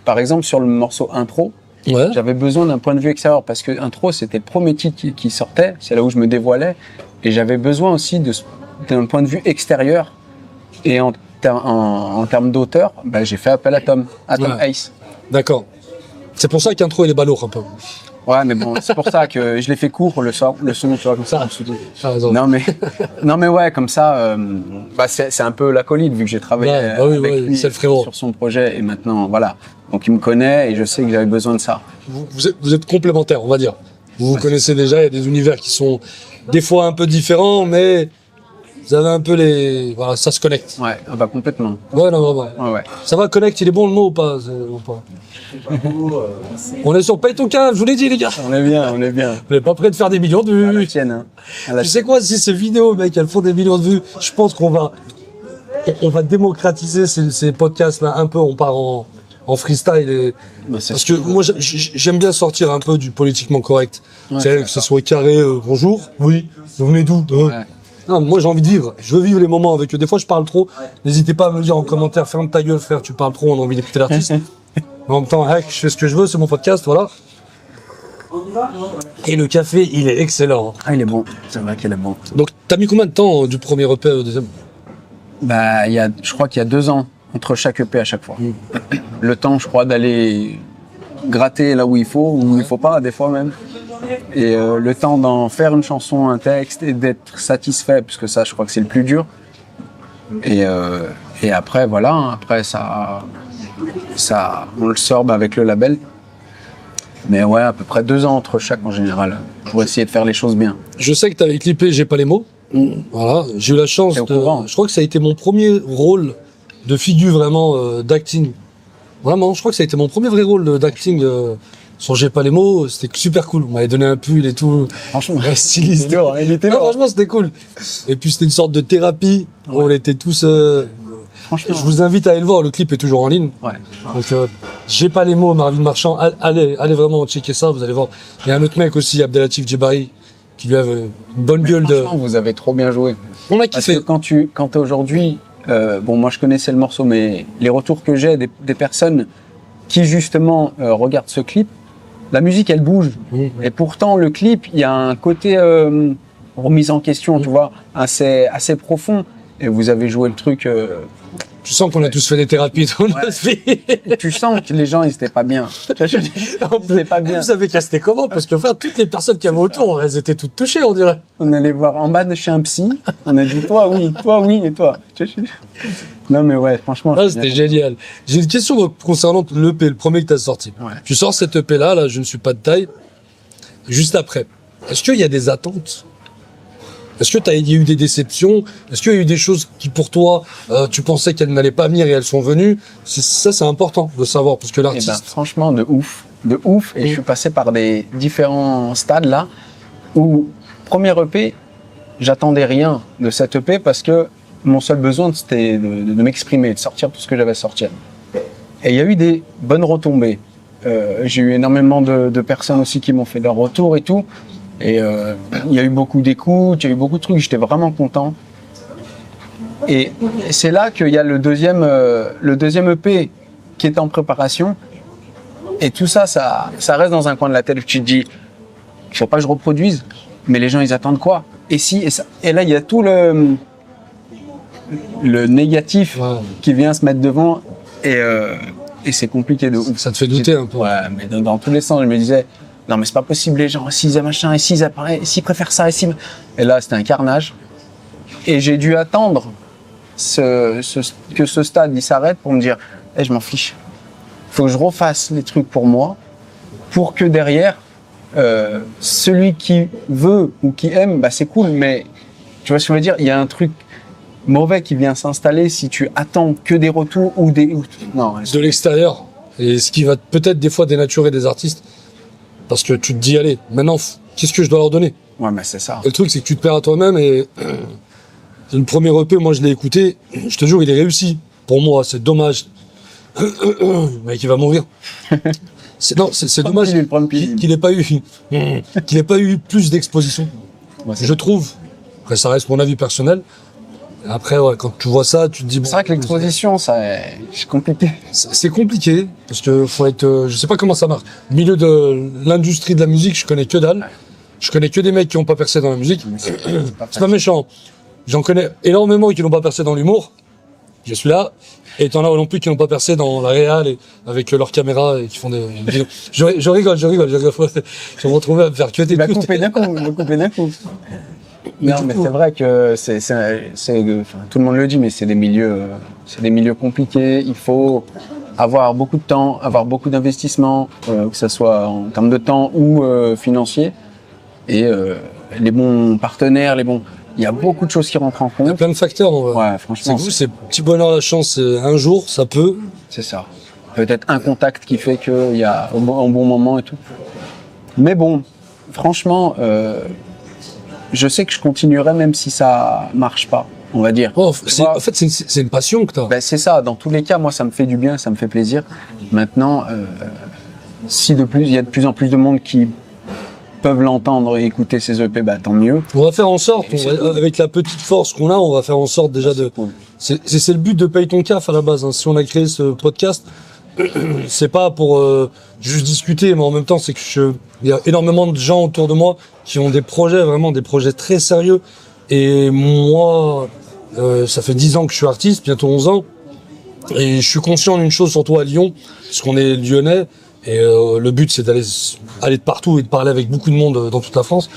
par exemple, sur le morceau Intro, Ouais. j'avais besoin d'un point de vue extérieur parce que Intro, c'était le premier titre qui sortait, c'est là où je me dévoilais, et j'avais besoin aussi d'un point de vue extérieur. Et en termes d'auteur, bah, j'ai fait appel à Tom Ouais. Ace. D'accord. C'est pour ça qu'intro il est balourd un peu. Ouais, mais bon, c'est pour ça que je l'ai fait court le son, tu vois, comme ça. T'as raison. Non mais ouais, comme ça, bah c'est un peu l'acolyte vu que j'ai travaillé Ouais, bah oui, avec ouais, lui c'est le frérot. sur son projet et maintenant voilà. Donc il me connaît et je sais que j'avais besoin de ça. Vous êtes complémentaires, on va dire. Vous connaissez déjà, il y a des univers qui sont des fois un peu différents, mais vous avez un peu voilà, ça se connecte. Ouais, ah bah complètement. Ouais, non, vraiment. Ouais. Ça va, connect, il est bon le mot ou pas, ou pas On est sur Paye ton cave, je vous l'ai dit les gars. On est bien, on est bien. Vous n'êtes pas prêt de faire des millions de À la vues. tienne, hein. À la Tu sais quoi, si ces vidéos, mec, elles font des millions de vues, je pense qu'on va démocratiser ces podcasts-là un peu, on part en freestyle. Bah, c'est Parce que moi, j'aime bien sortir un peu du politiquement correct. Ouais, Tu sais, que ce soit carré, bonjour, oui, vous venez d'où Ouais. Non, moi j'ai envie de vivre, je veux vivre les moments avec eux. Des fois je parle trop, n'hésitez pas à me dire en commentaire, ferme ta gueule frère, tu parles trop, on a envie d'écouter l'artiste. En même temps, je fais ce que je veux, c'est mon podcast, voilà. Et le café, il est excellent. Ah, il est bon. C'est vrai qu'il est bon. Donc t'as mis combien de temps du premier EP au deuxième? Bah, je crois qu'il y a 2 ans entre chaque EP à chaque fois. Le temps, je crois, d'aller gratter là où il faut, ou il faut pas, des fois même. Et le temps d'en faire une chanson, un texte, et d'être satisfait, puisque ça, je crois que c'est le plus dur. Et après, voilà, hein, après ça, on le sort avec le label. Mais ouais, à peu près 2 ans entre chaque en général, pour essayer de faire les choses bien. Je sais que t'avais clippé J'ai pas les mots. Voilà, j'ai eu la chance T'es au courant. Je crois que ça a été mon premier rôle de figure vraiment d'acting. Vraiment, je crois que ça a été mon premier vrai rôle d'acting Sur J'ai pas les mots, c'était super cool. On m'avait donné un pull et tout. Franchement, Ouais, styliste. il était lourd, il était Non, lourd. franchement, c'était cool. Et puis, c'était une sorte de thérapie. On était tous, Franchement. je vous invite à aller le voir. Le clip est toujours en ligne. Ouais. Donc, J'ai pas les mots, Marvin Marchand. Allez vraiment checker ça. Vous allez voir. Il y a un autre mec aussi, Abdelatif Djebari, qui lui a une bonne gueule de. Franchement, vous avez trop bien joué. On a Parce kiffé. que quand t'es aujourd'hui, bon, moi je connaissais le morceau, mais les retours que j'ai des personnes qui justement regardent ce clip, la musique elle bouge. Et pourtant le clip, il y a un côté remise en question, tu vois, assez profond. Et vous avez joué le truc. Tu sens qu'on a tous fait des thérapies dans notre vie. Tu sens que les gens ils étaient pas bien. Ils étaient pas bien. Vous savez casté comment? Parce que frère, toutes les personnes qui avaient autour, elles étaient toutes touchées, on dirait. On allait voir en bas de chez un psy. On a dit toi oui, et toi. Non mais ouais, franchement. Ah, c'était génial. J'ai une question moi, concernant l'EP, le premier que tu as sorti. Ouais. Tu sors cet EP là, Je ne suis pas de taille. Juste après, est-ce qu'il y a des attentes? Est-ce qu'il y a eu des déceptions? Est-ce qu'il y a eu des choses qui, pour toi, tu pensais qu'elles n'allaient pas venir et elles sont venues? Ça, c'est important de savoir, parce que Eh ben, l'artiste... franchement, de ouf. Et je suis passé par des différents stades là, où, premier EP, j'attendais rien de cet EP parce que mon seul besoin, c'était de m'exprimer, de sortir tout ce que j'avais à sortir. Et il y a eu des bonnes retombées. J'ai eu énormément de personnes aussi qui m'ont fait leur retour et tout. Et il y a eu beaucoup d'écoutes, il y a eu beaucoup de trucs, j'étais vraiment content. Et c'est là qu'il y a le deuxième EP qui est en préparation. Et tout ça, ça reste dans un coin de la tête où tu te dis, il faut pas que je reproduise, mais les gens ils attendent quoi? Et si, et ça. Et là il y a tout le négatif qui vient se mettre devant et c'est compliqué de ouf. Ça te fait douter un peu. Ouais, mais dans tous les sens, je me disais, non mais c'est pas possible les gens, s'ils aiment machin, et s'ils apparaissent, s'ils préfèrent ça, et là c'était un carnage. Et j'ai dû attendre que ce stade il s'arrête pour me dire, je m'en fiche. Faut que je refasse les trucs pour moi, pour que derrière, celui qui veut ou qui aime, c'est cool, mais tu vois ce que je veux dire, il y a un truc mauvais qui vient s'installer si tu attends que des retours ou des... Non, De l'extérieur. Et ce qui va peut-être des fois dénaturer des artistes. Parce que tu te dis, allez, maintenant, qu'est-ce que je dois leur donner? ouais, mais c'est ça. Et le truc, c'est que tu te perds à toi-même et le premier EP, moi, je l'ai écouté. Je te jure, il est réussi. Pour moi, c'est dommage. Le mec, il va mourir. C'est dommage qu'il n'ait pas eu plus d'exposition. Ouais, Je trouve. Après, ça reste mon avis personnel. Et après, ouais, quand tu vois ça, tu te dis bon. C'est vrai que l'exposition, c'est compliqué. C'est compliqué parce que faut être. Je sais pas comment ça marche. Au milieu de l'industrie de la musique, je connais que dalle. Je connais que des mecs qui n'ont pas percé dans la musique. C'est pas méchant. J'en connais énormément qui n'ont pas percé dans l'humour. Je suis là. Et t'en as non plus qui n'ont pas percé dans la réal et avec leur caméra et qui font des vidéos. Je rigole. Je vais me retrouver à me faire cueter. Il va couper d'un coup. Non, mais c'est vrai que tout le monde le dit, mais c'est des milieux compliqués. Il faut avoir beaucoup de temps, avoir beaucoup d'investissement, que ce soit en termes de temps ou financier. Et les bons partenaires, il y a beaucoup de choses qui rentrent en Il y a compte. plein de facteurs. En vrai. Ouais, C'est franchement. que vous, c'est petit bonheur à la chance. Un jour, ça peut. C'est ça. Peut-être un contact qui fait qu'il y a un bon moment et tout. Mais bon, franchement, je sais que je continuerai même si ça marche pas, on va dire. Oh, En fait, c'est une passion que t'as. c'est ça. Dans tous les cas, moi, ça me fait du bien, ça me fait plaisir. Maintenant, si il y a de plus en plus de monde qui peuvent l'entendre et écouter ces EP, tant mieux. On va faire en sorte, avec la petite force qu'on a, on va faire en sorte déjà de. Cool. C'est le but de Paye ton CAF à la base. Hein. Si on a créé ce podcast, c'est pas pour juste discuter, mais en même temps, c'est que il y a énormément de gens autour de moi qui ont des projets, vraiment des projets très sérieux. Et moi, ça fait 10 ans que je suis artiste, bientôt 11 ans. Et je suis conscient d'une chose, surtout à Lyon, parce qu'on est lyonnais. Et le but, c'est d'aller de partout et de parler avec beaucoup de monde dans toute la France.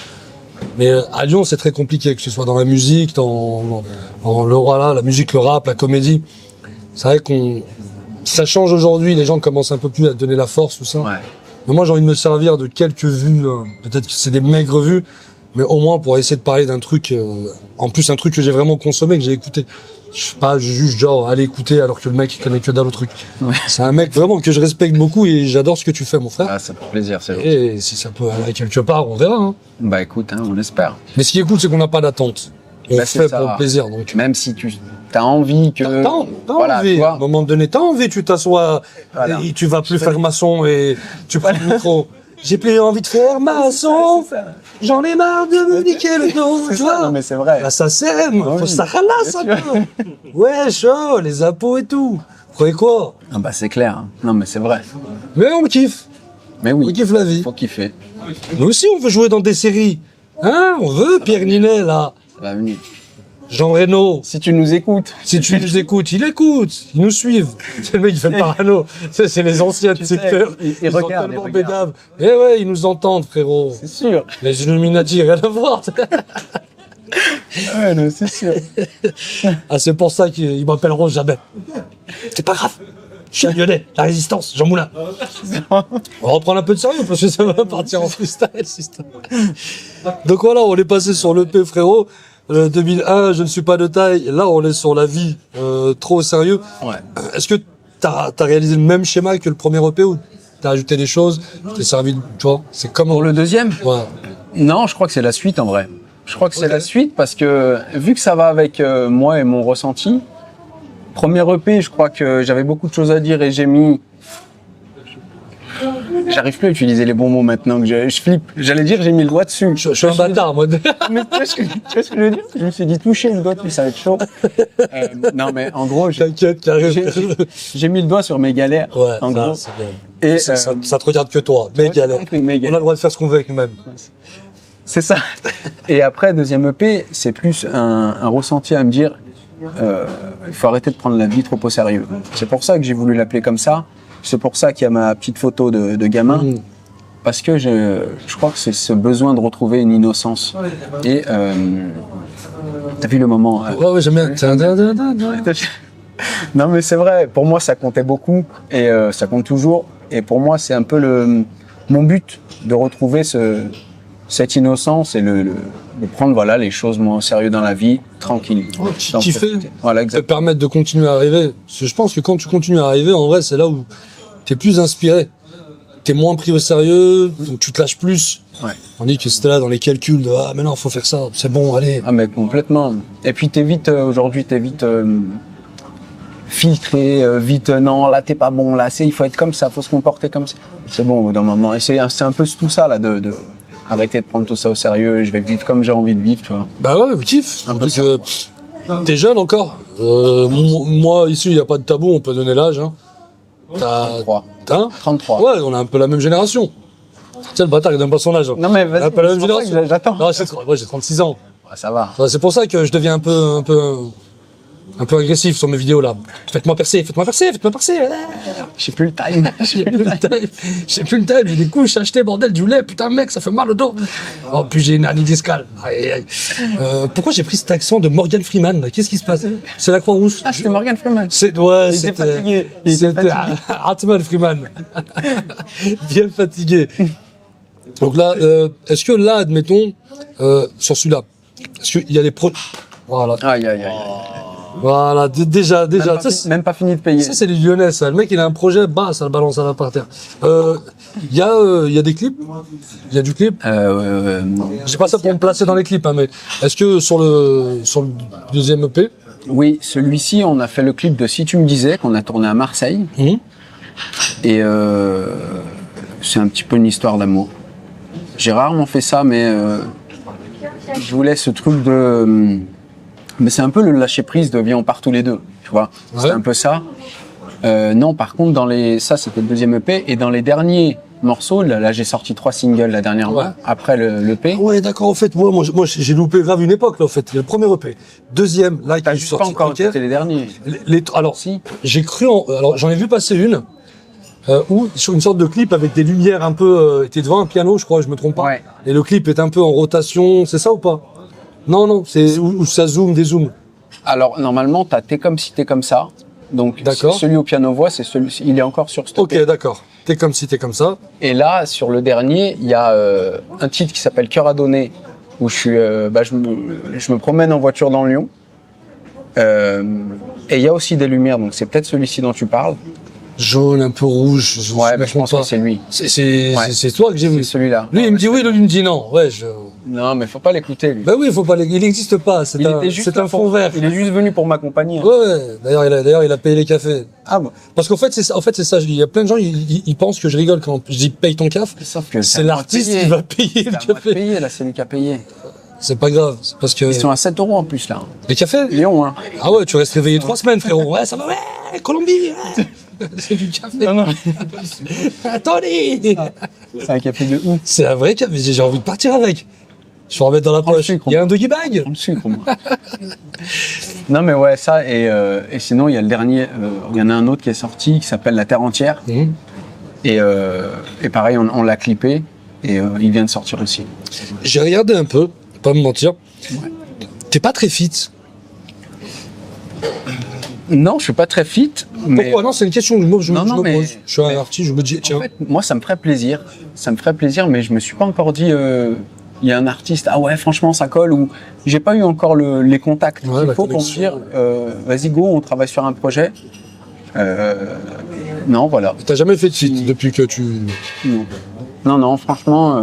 Mais à Lyon, c'est très compliqué, que ce soit dans la musique, dans la musique, le rap, la comédie. C'est vrai ça change aujourd'hui, les gens commencent un peu plus à donner la force, tout ça. Ouais. Mais moi, j'ai envie de me servir de quelques vues, peut-être que c'est des maigres vues, mais au moins pour essayer de parler d'un truc, en plus un truc que j'ai vraiment consommé, que j'ai écouté. Je sais pas, je juge genre aller écouter alors que le mec il connaît que dalle au truc. Ouais. C'est un mec vraiment que je respecte beaucoup et j'adore ce que tu fais, mon frère. Ah, ça fait plaisir, c'est gentil. Et si ça peut aller quelque part, on verra. Hein. Bah écoute, hein, on espère. Mais ce qui est cool, c'est qu'on n'a pas d'attente. On Bah, c'est fait ça. pour le plaisir. Donc, Même si tu as envie que... t'as voilà, envie. tu vois. À un moment donné, t'as envie, tu t'assois Voilà. et tu vas plus faire maçon et tu prends le micro. J'ai plus envie de faire maçon. J'en ai marre de me niquer le dos. C'est Tu ça, vois. non, mais c'est vrai. Là, ça sème. Ah oui. Faut ça ralasse un Bien peu. Ouais, chaud, les impôts et tout. Vous croyez quoi? Ah bah c'est clair. Hein. Non mais c'est vrai. Mais on kiffe. Mais On oui, kiffe la vie. faut kiffer. Nous aussi, on veut jouer dans des séries. Hein? On veut Pierre Ninet, là. Ça va venir. Jean Reno. Si tu nous écoutes, Si tu nous écoutes, ils nous suivent. C'est le mec qui fait le parano. Ça, c'est les anciens de Tu sais, secteur. ils sont regardent, tellement ils regardent. bédaves. Eh ouais, ils nous entendent, frérot. c'est sûr. Les Illuminati, rien à voir. Ouais, non, c'est sûr. Ah, c'est pour ça qu'ils m'appelleront jamais. C'est pas grave. Je suis lyonnais, la résistance, Jean Moulin. On va reprendre un peu de sérieux parce que ça va partir en freestyle, cette histoire. Donc voilà, on est passé sur l'EP, frérot. 2001, je ne suis pas de taille. Là, on est sur la vie, trop au sérieux. Ouais. Est-ce que t'as réalisé le même schéma que le premier EP ou t'as ajouté des choses, t'es servi, tu vois, c'est comment Pour le deuxième Ouais. Non, je crois que c'est la suite en vrai. Je crois que c'est la suite parce que vu que ça va avec moi et mon ressenti, premier EP, je crois que j'avais beaucoup de choses à dire et j'ai mis... J'arrive plus à utiliser les bons mots maintenant que je flippe. J'allais dire j'ai mis le doigt dessus. Je suis un bâtard, moi. Mais tu vois ce que je veux dire? Je me suis dit toucher le doigt dessus, ça va être chaud. Non mais en gros, T'inquiète, carré. j'ai mis le doigt sur mes galères. Ouais, en ça, gros. c'est bien. Et Ça te regarde que toi, mais galère. mais On a le droit de faire ce qu'on veut avec nous-mêmes. c'est ça. Et après, deuxième EP, c'est plus un ressenti à me dire, il faut arrêter de prendre la vie trop au sérieux. C'est pour ça que j'ai voulu l'appeler comme ça. C'est pour ça qu'il y a ma petite photo de gamin. Parce que je crois que c'est ce besoin de retrouver une innocence. Et t'as vu le moment Ouais, j'aime bien. Non mais c'est vrai, pour moi ça comptait beaucoup et ça compte toujours. Et pour moi c'est un peu mon but de retrouver cette innocence et de prendre voilà les choses moins au sérieux dans la vie, tranquille. D'en Kiffer, profiter. Voilà, te exactement. permettre de continuer à arriver. Parce que je pense que quand tu continues à arriver, en vrai, c'est là où t'es plus inspiré. T'es moins pris au sérieux, donc tu te lâches plus. Ouais. On dit que c'était là dans les calculs de ah mais non, faut faire ça, c'est bon, allez. Ah mais complètement. Et puis aujourd'hui t'es vite filtré, vite non là t'es pas bon là, il faut être comme ça, faut se comporter comme ça. C'est bon au bout d'un moment. Et c'est un peu tout ça là de arrêter de prendre tout ça au sérieux. Je vais vivre comme j'ai envie de vivre, tu vois. Bah ouais, kiffe. Un peu Donc, t'es jeune encore. Moi ici, il y a pas de tabou, on peut donner l'âge. Hein. T'as 33. Hein 33. Ouais, on a un peu la même génération. Tu sais, le bâtard, il donne pas son âge. Non mais On a vas-y, un peu la même c'est pour ça génération. que j'attends. Non, moi j'ai 36 ans. Ah, ça va. Ouais, c'est pour ça que je deviens un peu agressif sur mes vidéos là. Faites-moi percer, faites-moi percer, faites-moi percer. J'ai plus le time. J'ai plus le time. J'ai plus le time. J'ai des couches achetées, bordel, du lait. Putain, mec, ça fait mal au dos. Oh, puis j'ai une hernie discale. Aïe, aïe, aïe. Pourquoi j'ai pris cet accent de Morgan Freeman là? Qu'est-ce qui se passe? C'est la Croix-Rouge. Ah, c'était Morgan Freeman. Ouais, Il était fatigué. Il était C'était fatigué. Hartman Freeman. Bien fatigué. Donc là, est-ce que là, admettons, sur celui-là, est-ce qu'il y a des Voilà. Aïe aïe aïe. Voilà, déjà. Même pas fini de payer. Ça, c'est les Lyonnais, ça. Le mec, il a un projet, bah, ça le balance à la par terre. Il y a des clips. Il y a du clip. J'ai pas ça pour me placer dans les clips, hein, mais est-ce que sur le deuxième EP, Oui, celui-ci, on a fait le clip de Si tu me disais, qu'on a tourné à Marseille. Et c'est un petit peu une histoire d'amour. J'ai rarement fait ça, mais je voulais ce truc de... Mais c'est un peu le lâcher-prise de viens, on part tous les deux, tu vois. Ouais. C'est un peu ça. Non, par contre, ça, c'était le deuxième EP. Et dans les derniers morceaux, là j'ai sorti 3 singles la dernière Ouais. fois, après l'EP. Ouais, d'accord, en fait, moi, j'ai loupé grave une époque, là, en fait. Le premier EP. Deuxième, là, qui T'as est juste pas sorti. encore ok. écouté les derniers. Alors, Si. j'ai cru alors, j'en ai vu passer une, où, sur une sorte de clip avec des lumières un peu, était devant un piano, je crois, je me trompe pas. Ouais. Et le clip est un peu en rotation, c'est ça ou pas? Non, c'est où ça zoome, dézoome. Alors, normalement, t'es comme si t'es comme ça. Donc, D'accord. celui au piano-voix, il est encore sur ce Ok, d'accord. T'es comme si t'es comme ça. Et là, sur le dernier, il y a un titre qui s'appelle Cœur à donner, où je me promène en voiture dans Lyon. Et il y a aussi des lumières, donc c'est peut-être celui-ci dont tu parles. Jaune, un peu rouge. Ouais, je pense que c'est lui. C'est toi que j'ai C'est vu. celui-là. Lui, il me dit oui, lui, il me dit non. Ouais, Non, mais faut pas l'écouter, lui. Bah oui, faut pas. Il n'existe pas. C'est un fond vert. Il est juste venu pour m'accompagner. Hein. Ouais. D'ailleurs, il a payé les cafés. Ah bon. Parce qu'en fait, c'est ça. Il y a plein de gens, ils pensent que je rigole quand je dis paye ton caf. Sauf que C'est l'artiste qui va payer le C'est à moi de café. payer, là, c'est lui qui a payé. C'est pas grave. C'est parce que Ils sont à 7 € en plus, là. les cafés. Lyon, hein. Ah ouais, tu restes réveillé 3 semaines, frérot. Ouais, ça va. Ouais, Colombie. Ouais. C'est du café. Non. Attendez. C'est un café de ouf. C'est un vrai café. J'ai envie de partir avec. Je vais en remettre dans la Prends le poche. sucre. Il y a un doggy bag. Dans le sucre, moi. Non, mais ouais, ça, et sinon, il y a le dernier, il y en a un autre qui est sorti, qui s'appelle La Terre entière. Et pareil, on l'a clippé, et il vient de sortir aussi. J'ai regardé un peu, pas me mentir. T'es pas très fit. Non, je suis pas très fit, mais Pourquoi? Non, c'est une question que je Non, non, me mais- pose. Je suis un artiste, je me dis, tiens. en fait, moi, ça me ferait plaisir. Ça me ferait plaisir, mais je me suis pas encore dit, il y a un artiste, ah ouais, franchement, ça colle, ou j'ai pas eu encore les contacts Ouais, qu'il la faut pour me connexion. dire, vas-y, go, on travaille sur un projet. Non, voilà. T'as jamais fait de fit depuis que tu. Non, franchement,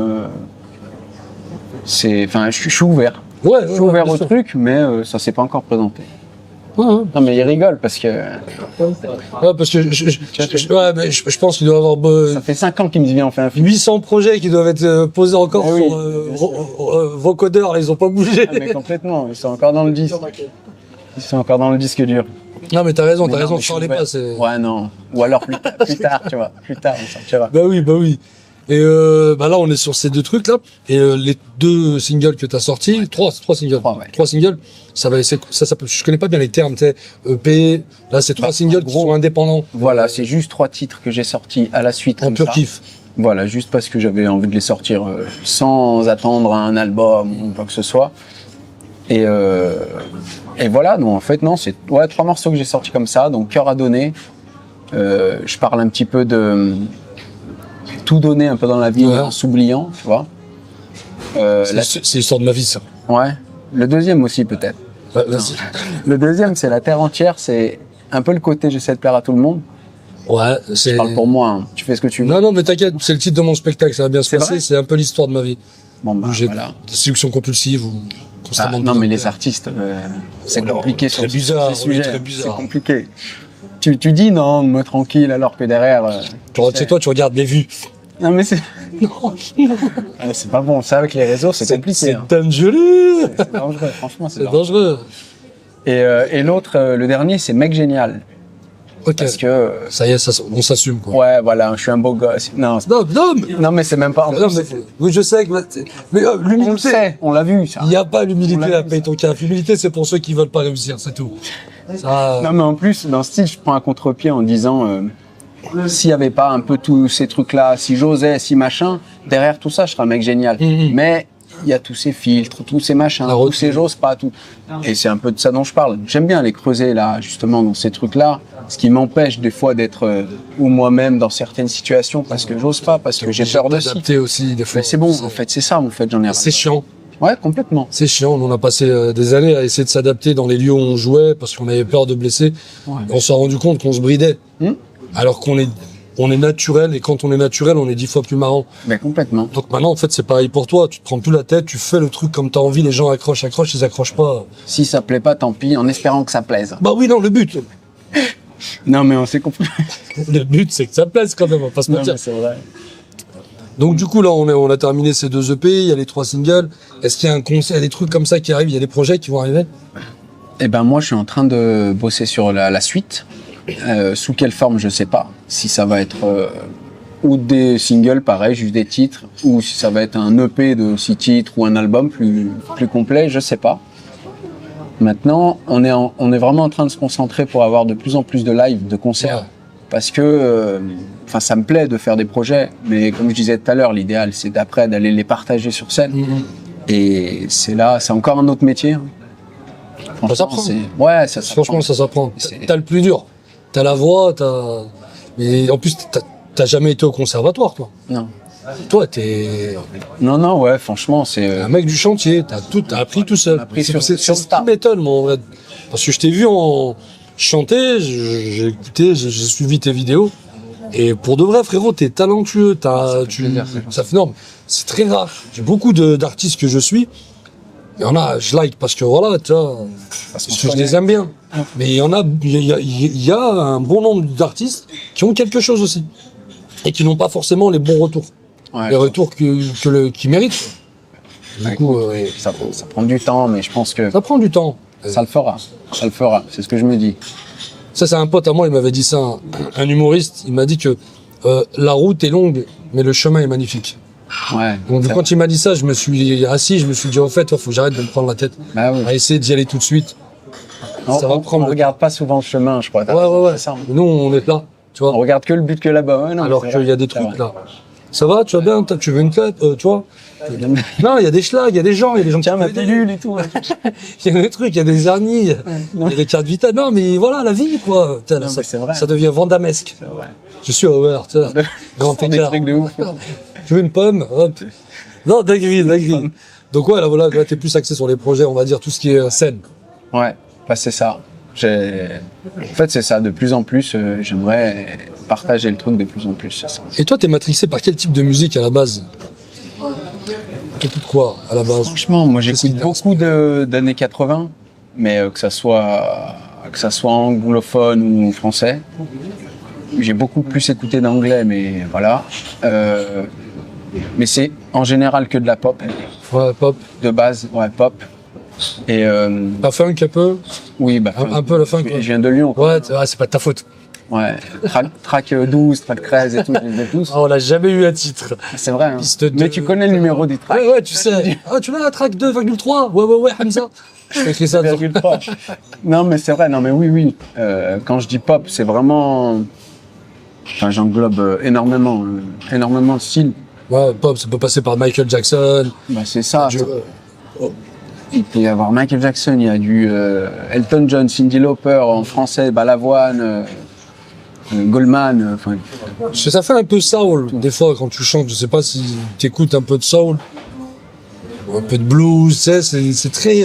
je suis ouvert. Ouais, Je suis ouvert bien au sûr. truc, mais ça s'est pas encore présenté. Ouais. Non, mais il rigole parce que Ouais, parce que je pense qu'il doit y avoir ça fait 5 ans qu'il me dit viens, on fait un film. 800 projets qui doivent être posés encore Eh oui. sur vos codeurs, là, ils ont pas bougé. Ah, mais complètement, ils sont encore dans le disque. Ils sont encore dans le disque dur. Non, mais t'as raison, Mais non, mais ne je suis parlez ouvert. pas. C'est... Ouais, non. Ou alors plus tard, tu vois. Plus tard, on sortira. Bah oui. Et là, on est sur ces deux trucs là. Et les deux singles que t'as sortis, trois singles, Ouais. trois singles. Ça peut, je connais pas bien les termes, tu sais, EP. Là, c'est 3 singles qui sont indépendants. Voilà, c'est juste 3 titres que j'ai sortis à la suite. En comme pur ça. kiff. Voilà, juste parce que j'avais envie de les sortir sans attendre un album ou quoi que ce soit. Et voilà, donc en fait, non, c'est 3 morceaux que j'ai sortis comme ça, donc Cœur à donner. Je parle un petit peu de tout donner un peu dans la vie Ouais. en s'oubliant, tu vois. C'est l'histoire de ma vie, ça. Ouais. Le deuxième aussi, peut-être. Ouais, vas-y. Le deuxième, c'est La Terre entière, c'est un peu le côté j'essaie de plaire à tout le monde. Ouais, c'est. Je parle pour moi, hein. Tu fais ce que tu veux. Non, mais t'inquiète, c'est le titre de mon spectacle, ça va bien se C'est passer. vrai C'est un peu l'histoire de ma vie. Bon, bah, Où j'ai voilà. des séductions compulsives ou constamment. Non, mais les artistes, c'est Alors, compliqué très sur bizarre, ces oui, sujets. très bizarre. C'est compliqué. Tu dis non, me tranquille, alors que derrière. Tu sais, toi, tu regardes les vues. Non, mais c'est. C'est pas bon. Ça, avec les réseaux, c'est compliqué. C'est Hein. dangereux. C'est dangereux, franchement, c'est C'est dangereux. dangereux. Et l'autre, le dernier, c'est Mec Génial. Ok. Parce que. Ça y est, on s'assume, quoi. Ouais, voilà, je suis un beau gosse. Non, Non, mais c'est même pas. non, mais oui, je sais que, mais On le l'humilité, sait, on l'a vu, ça. il n'y a pas l'humilité On l'a à vu, payer ton caf. L'humilité, c'est pour ceux qui veulent pas réussir, c'est tout. Ça, Non, mais en plus, dans ce style, je prends un contre-pied en disant s'il n'y avait pas un peu tous ces trucs-là, si j'osais, si machin, derrière tout ça, je serais un mec génial. Mais il y a tous ces filtres, tous ces machins, La tous routine. ces j'ose pas, tout. Et c'est un peu de ça dont je parle. J'aime bien les creuser, là, justement, dans ces trucs-là, ce qui m'empêche des fois d'être ou moi-même dans certaines situations parce que j'ose pas, parce que j'ai peur de si. Adapter aussi, des fois. Mais c'est bon, en fait, c'est ça, en fait, j'en ai C'est chiant. Ouais, complètement. C'est chiant. On a passé des années à essayer de s'adapter dans les lieux où on jouait parce qu'on avait peur de blesser. Ouais. On s'est rendu compte qu'on se bridait. Alors qu'on est naturel, et quand on est naturel, on est 10 fois plus marrant. Mais complètement. Donc maintenant, en fait, c'est pareil pour toi. Tu te prends plus la tête, tu fais le truc comme t'as envie, les gens accrochent, ils accrochent pas. Si ça plaît pas, tant pis, en espérant que ça plaise. Bah oui, non, le but. Non, mais on s'est compris. Le but, c'est que ça plaise quand même, on va pas se Non, mentir. mais c'est vrai. Donc du coup, là, on a terminé ces 2 EP, il y a les 3 singles. Est-ce qu'il y a un concert, il y a des trucs comme ça qui arrivent, il y a des projets qui vont arriver? Eh ben moi, je suis en train de bosser sur la suite. Sous quelle forme, je sais pas. Si ça va être ou des singles, pareil, juste des titres, ou si ça va être un EP de 6 titres ou un album plus complet, je sais pas. Maintenant, on est vraiment en train de se concentrer pour avoir de plus en plus de live, de concerts. Ouais. Parce que, ça me plaît de faire des projets, mais comme je disais tout à l'heure, l'idéal, c'est d'après d'aller les partager sur scène. Et c'est encore un autre métier. Hein. Franchement, s'apprend. Ouais, ça s'apprend. Franchement, ça s'apprend. C'est- T'as le plus dur. T'as la voix, mais en plus, t'as jamais été au conservatoire, toi. Non. Toi, t'es Non, non, ouais, franchement, c'est. un mec du chantier, t'as appris tout seul. appris C'est- sur- c'est sur ce qui Star. m'étonne, moi, en vrai. Parce que je t'ai vu en chanter, j'ai écouté, j'ai suivi tes vidéos. Et pour de vrai, frérot, t'es talentueux, plaisir, c'est ça fait énorme. C'est très rare. J'ai beaucoup d'artistes que je suis. Il y en a, je like parce que voilà, tu vois, parce que je les aime bien. Mais il y en a, il y a un bon nombre d'artistes qui ont quelque chose aussi. Et qui n'ont pas forcément les bons retours. Ouais, Les retours qu'ils méritent. Du Ouais, coup, ça prend du temps, mais je pense que ça prend du temps. ça le fera. Ça le fera. C'est ce que je me dis. Ça, c'est un pote à moi, il m'avait dit ça, un humoriste. Il m'a dit que la route est longue, mais le chemin est magnifique. Ouais. Donc, ça- quand il m'a dit ça, je me suis assis, je me suis dit, au fait, il faut que j'arrête de me prendre la tête. Bah oui. On va essayer d'y aller tout de suite. On, ça va on- prendre on le regarde pas souvent le chemin, je crois. Ouais. C'est ça. Nous, on est là, tu On vois. regarde que le but que là-bas. Ouais, non, Alors c'est qu'il vrai. y a des C'est trucs vrai. là. Ça va, tu vas bien, tu veux une clope, tu vois. Non, il y a des schlags, il y a des gens qui Tiens, ma peuvent aider. pilule et tout. Il y a des trucs, il y a des hernies, il y a des cartes vitales. Non, mais voilà, la vie, quoi. Putain, Non, mais c'est vrai. ça devient vandamesque. C'est vrai. Je suis aware, tu vois. Grand Des écart. trucs de ouf. Tu veux une pomme? Hop. Non, dinguerie. Donc ouais, là, voilà, là, t'es plus axé sur les projets, on va dire, tout ce qui est scène. Ouais, bah c'est ça. En fait, c'est ça. De plus en plus, j'aimerais partager le truc de plus en plus. C'est ça. Et toi, t'es matrixé par quel type de musique à la base? T'écoutes quoi, à la base? Franchement, moi Qu'est-ce qui j'écoute te- beaucoup d'années 80, mais que ça soit anglophone ou français. J'ai beaucoup plus écouté d'anglais, mais voilà. Mais c'est en général que de la pop, Ouais, pop. de base, ouais, pop. Et La funk un peu? oui, bah, Un peu la funk, je ouais. viens de Lyon. Quoi. Ouais, c'est pas de ta faute. Ouais, track 12, track 13 et tout, je les ai tous. Ah, on n'a jamais eu un titre. C'est vrai. Hein. Piste Mais 2. tu connais le numéro du track. Ouais, tu sais. Ah, tu l'as, track 2,3. Ouais, Hamza. Je fais écrire ça. 2,3. Non, mais c'est vrai. Non, mais oui. Quand je dis pop, c'est vraiment. Enfin, j'englobe énormément de styles. Ouais, pop, ça peut passer par Michael Jackson. Bah, c'est ça. Je- Il peut y avoir Michael Jackson, il y a du Elton John, Cyndi Lauper en français, Balavoine, Goldman. Enfin, Parce que ça fait un peu soul, des fois, quand tu chantes. Je sais pas si tu écoutes un peu de soul. Ou un peu de blues, tu sais, c'est très.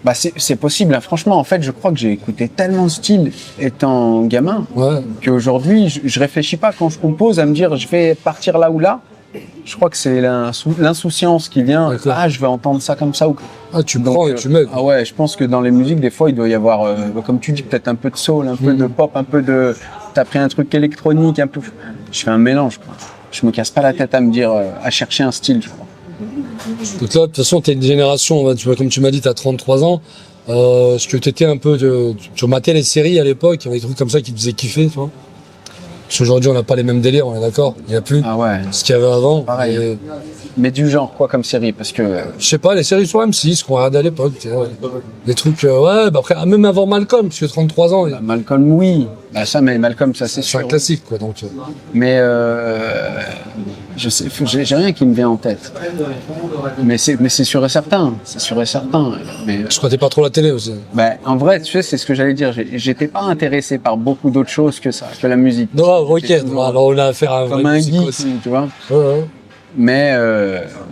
bah, c'est possible. Hein. Franchement, en fait, je crois que j'ai écouté tellement de styles étant gamin Ouais. qu'aujourd'hui, je réfléchis pas quand je compose à me dire je vais partir là ou là. Je crois que c'est l'insouciance qui vient. Ouais, clair. Ah, je vais entendre ça comme ça ou. Ah, tu Donc, prends et tu mets. Ah ouais, je pense que dans les musiques, des fois, il doit y avoir, comme tu dis, peut-être un peu de soul, un peu de pop, un peu de. T'as pris un truc électronique, un peu. Je fais un mélange, quoi. Je me casse pas la tête à me dire, à chercher un style, je crois. Donc là, de toute façon, t'es une génération, tu vois, comme tu m'as dit, t'as 33 ans. Est-ce que t'étais un peu. Tu matais les séries à l'époque, il y avait des trucs comme ça qui te faisaient kiffer, tu vois. Parce qu'aujourd'hui, on n'a pas les mêmes délires, on est d'accord. Il n'y a plus Ah ouais. ce qu'il y avait avant. Pareil. Et, Mais du genre, quoi, comme série, parce que. je sais pas, les séries sur M6 qu'on regardait à l'époque, tu vois, des trucs, ouais, bah après, même avant Malcolm, parce que 33 ans, Malcolm, oui. Bah ça, mais Malcolm, ça c'est c'est un sûr. classique, quoi. Donc, Mais je sais, j'ai rien qui me vient en tête. Mais c'est sûr et certain. C'est sûr et certain. Mais je crois que t'es pas trop la télé aussi. ben, en vrai, tu sais, c'est ce que j'allais dire. J'étais pas intéressé par beaucoup d'autres choses que ça, que la musique. Non, ok, J'étais toujours alors on a affaire à un comme vrai un geek, psychose. tu vois. Ouais. Mais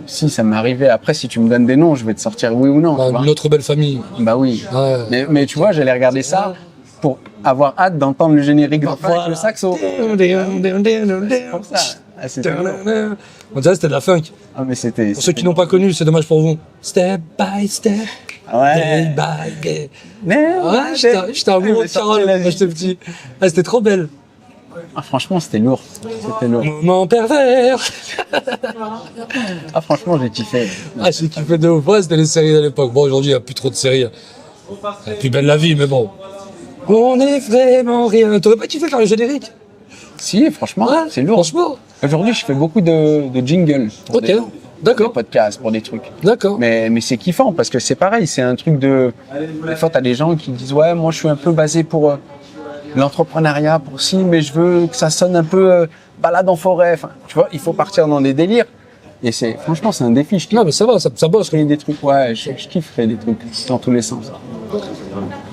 si ça m'arrivait, après, si tu me donnes des noms, je vais te sortir oui ou non. Bah, tu vois. notre belle famille. Bah oui. Ouais. Mais tu vois, j'allais regarder ça pour avoir hâte d'entendre le générique de fin avec le saxo. C'est pour ça. Ah, c'était lourd. On dirait que c'était de la funk. Ah, mais c'était. Pour ceux qui n'ont pas connu, c'est dommage pour vous. Step by step, day Ouais. by day. Mais Ouais, j'étais amoureux de Carole quand j'étais petit. Ah, c'était trop belle. Ah, franchement, c'était lourd. C'était lourd. Moment pervers. Ah, franchement, j'ai kiffé. Ah, j'ai kiffé de ouf. Ouais, c'était les séries à l'époque. Bon, aujourd'hui, il n'y a plus trop de séries. C'est plus belle la vie, mais bon. On est vraiment rien. T'aurais pas kiffé faire le générique? Si, franchement, Ouais, c'est lourd. Franchement. Aujourd'hui, je fais beaucoup de jingles. Pour Ok, des d'accord. podcasts, pour des trucs. D'accord. Mais c'est kiffant parce que c'est pareil, c'est un truc de. Des fois, t'as des gens qui disent ouais, moi, je suis un peu basé pour l'entrepreneuriat, pour si, mais je veux que ça sonne un peu balade en forêt. Enfin, tu vois, il faut partir dans des délires. Et franchement, c'est un défi. Je kiffe Non, mais ça va, ça bosse. créer des trucs. Ouais, je kiffe créer des trucs dans tous les sens.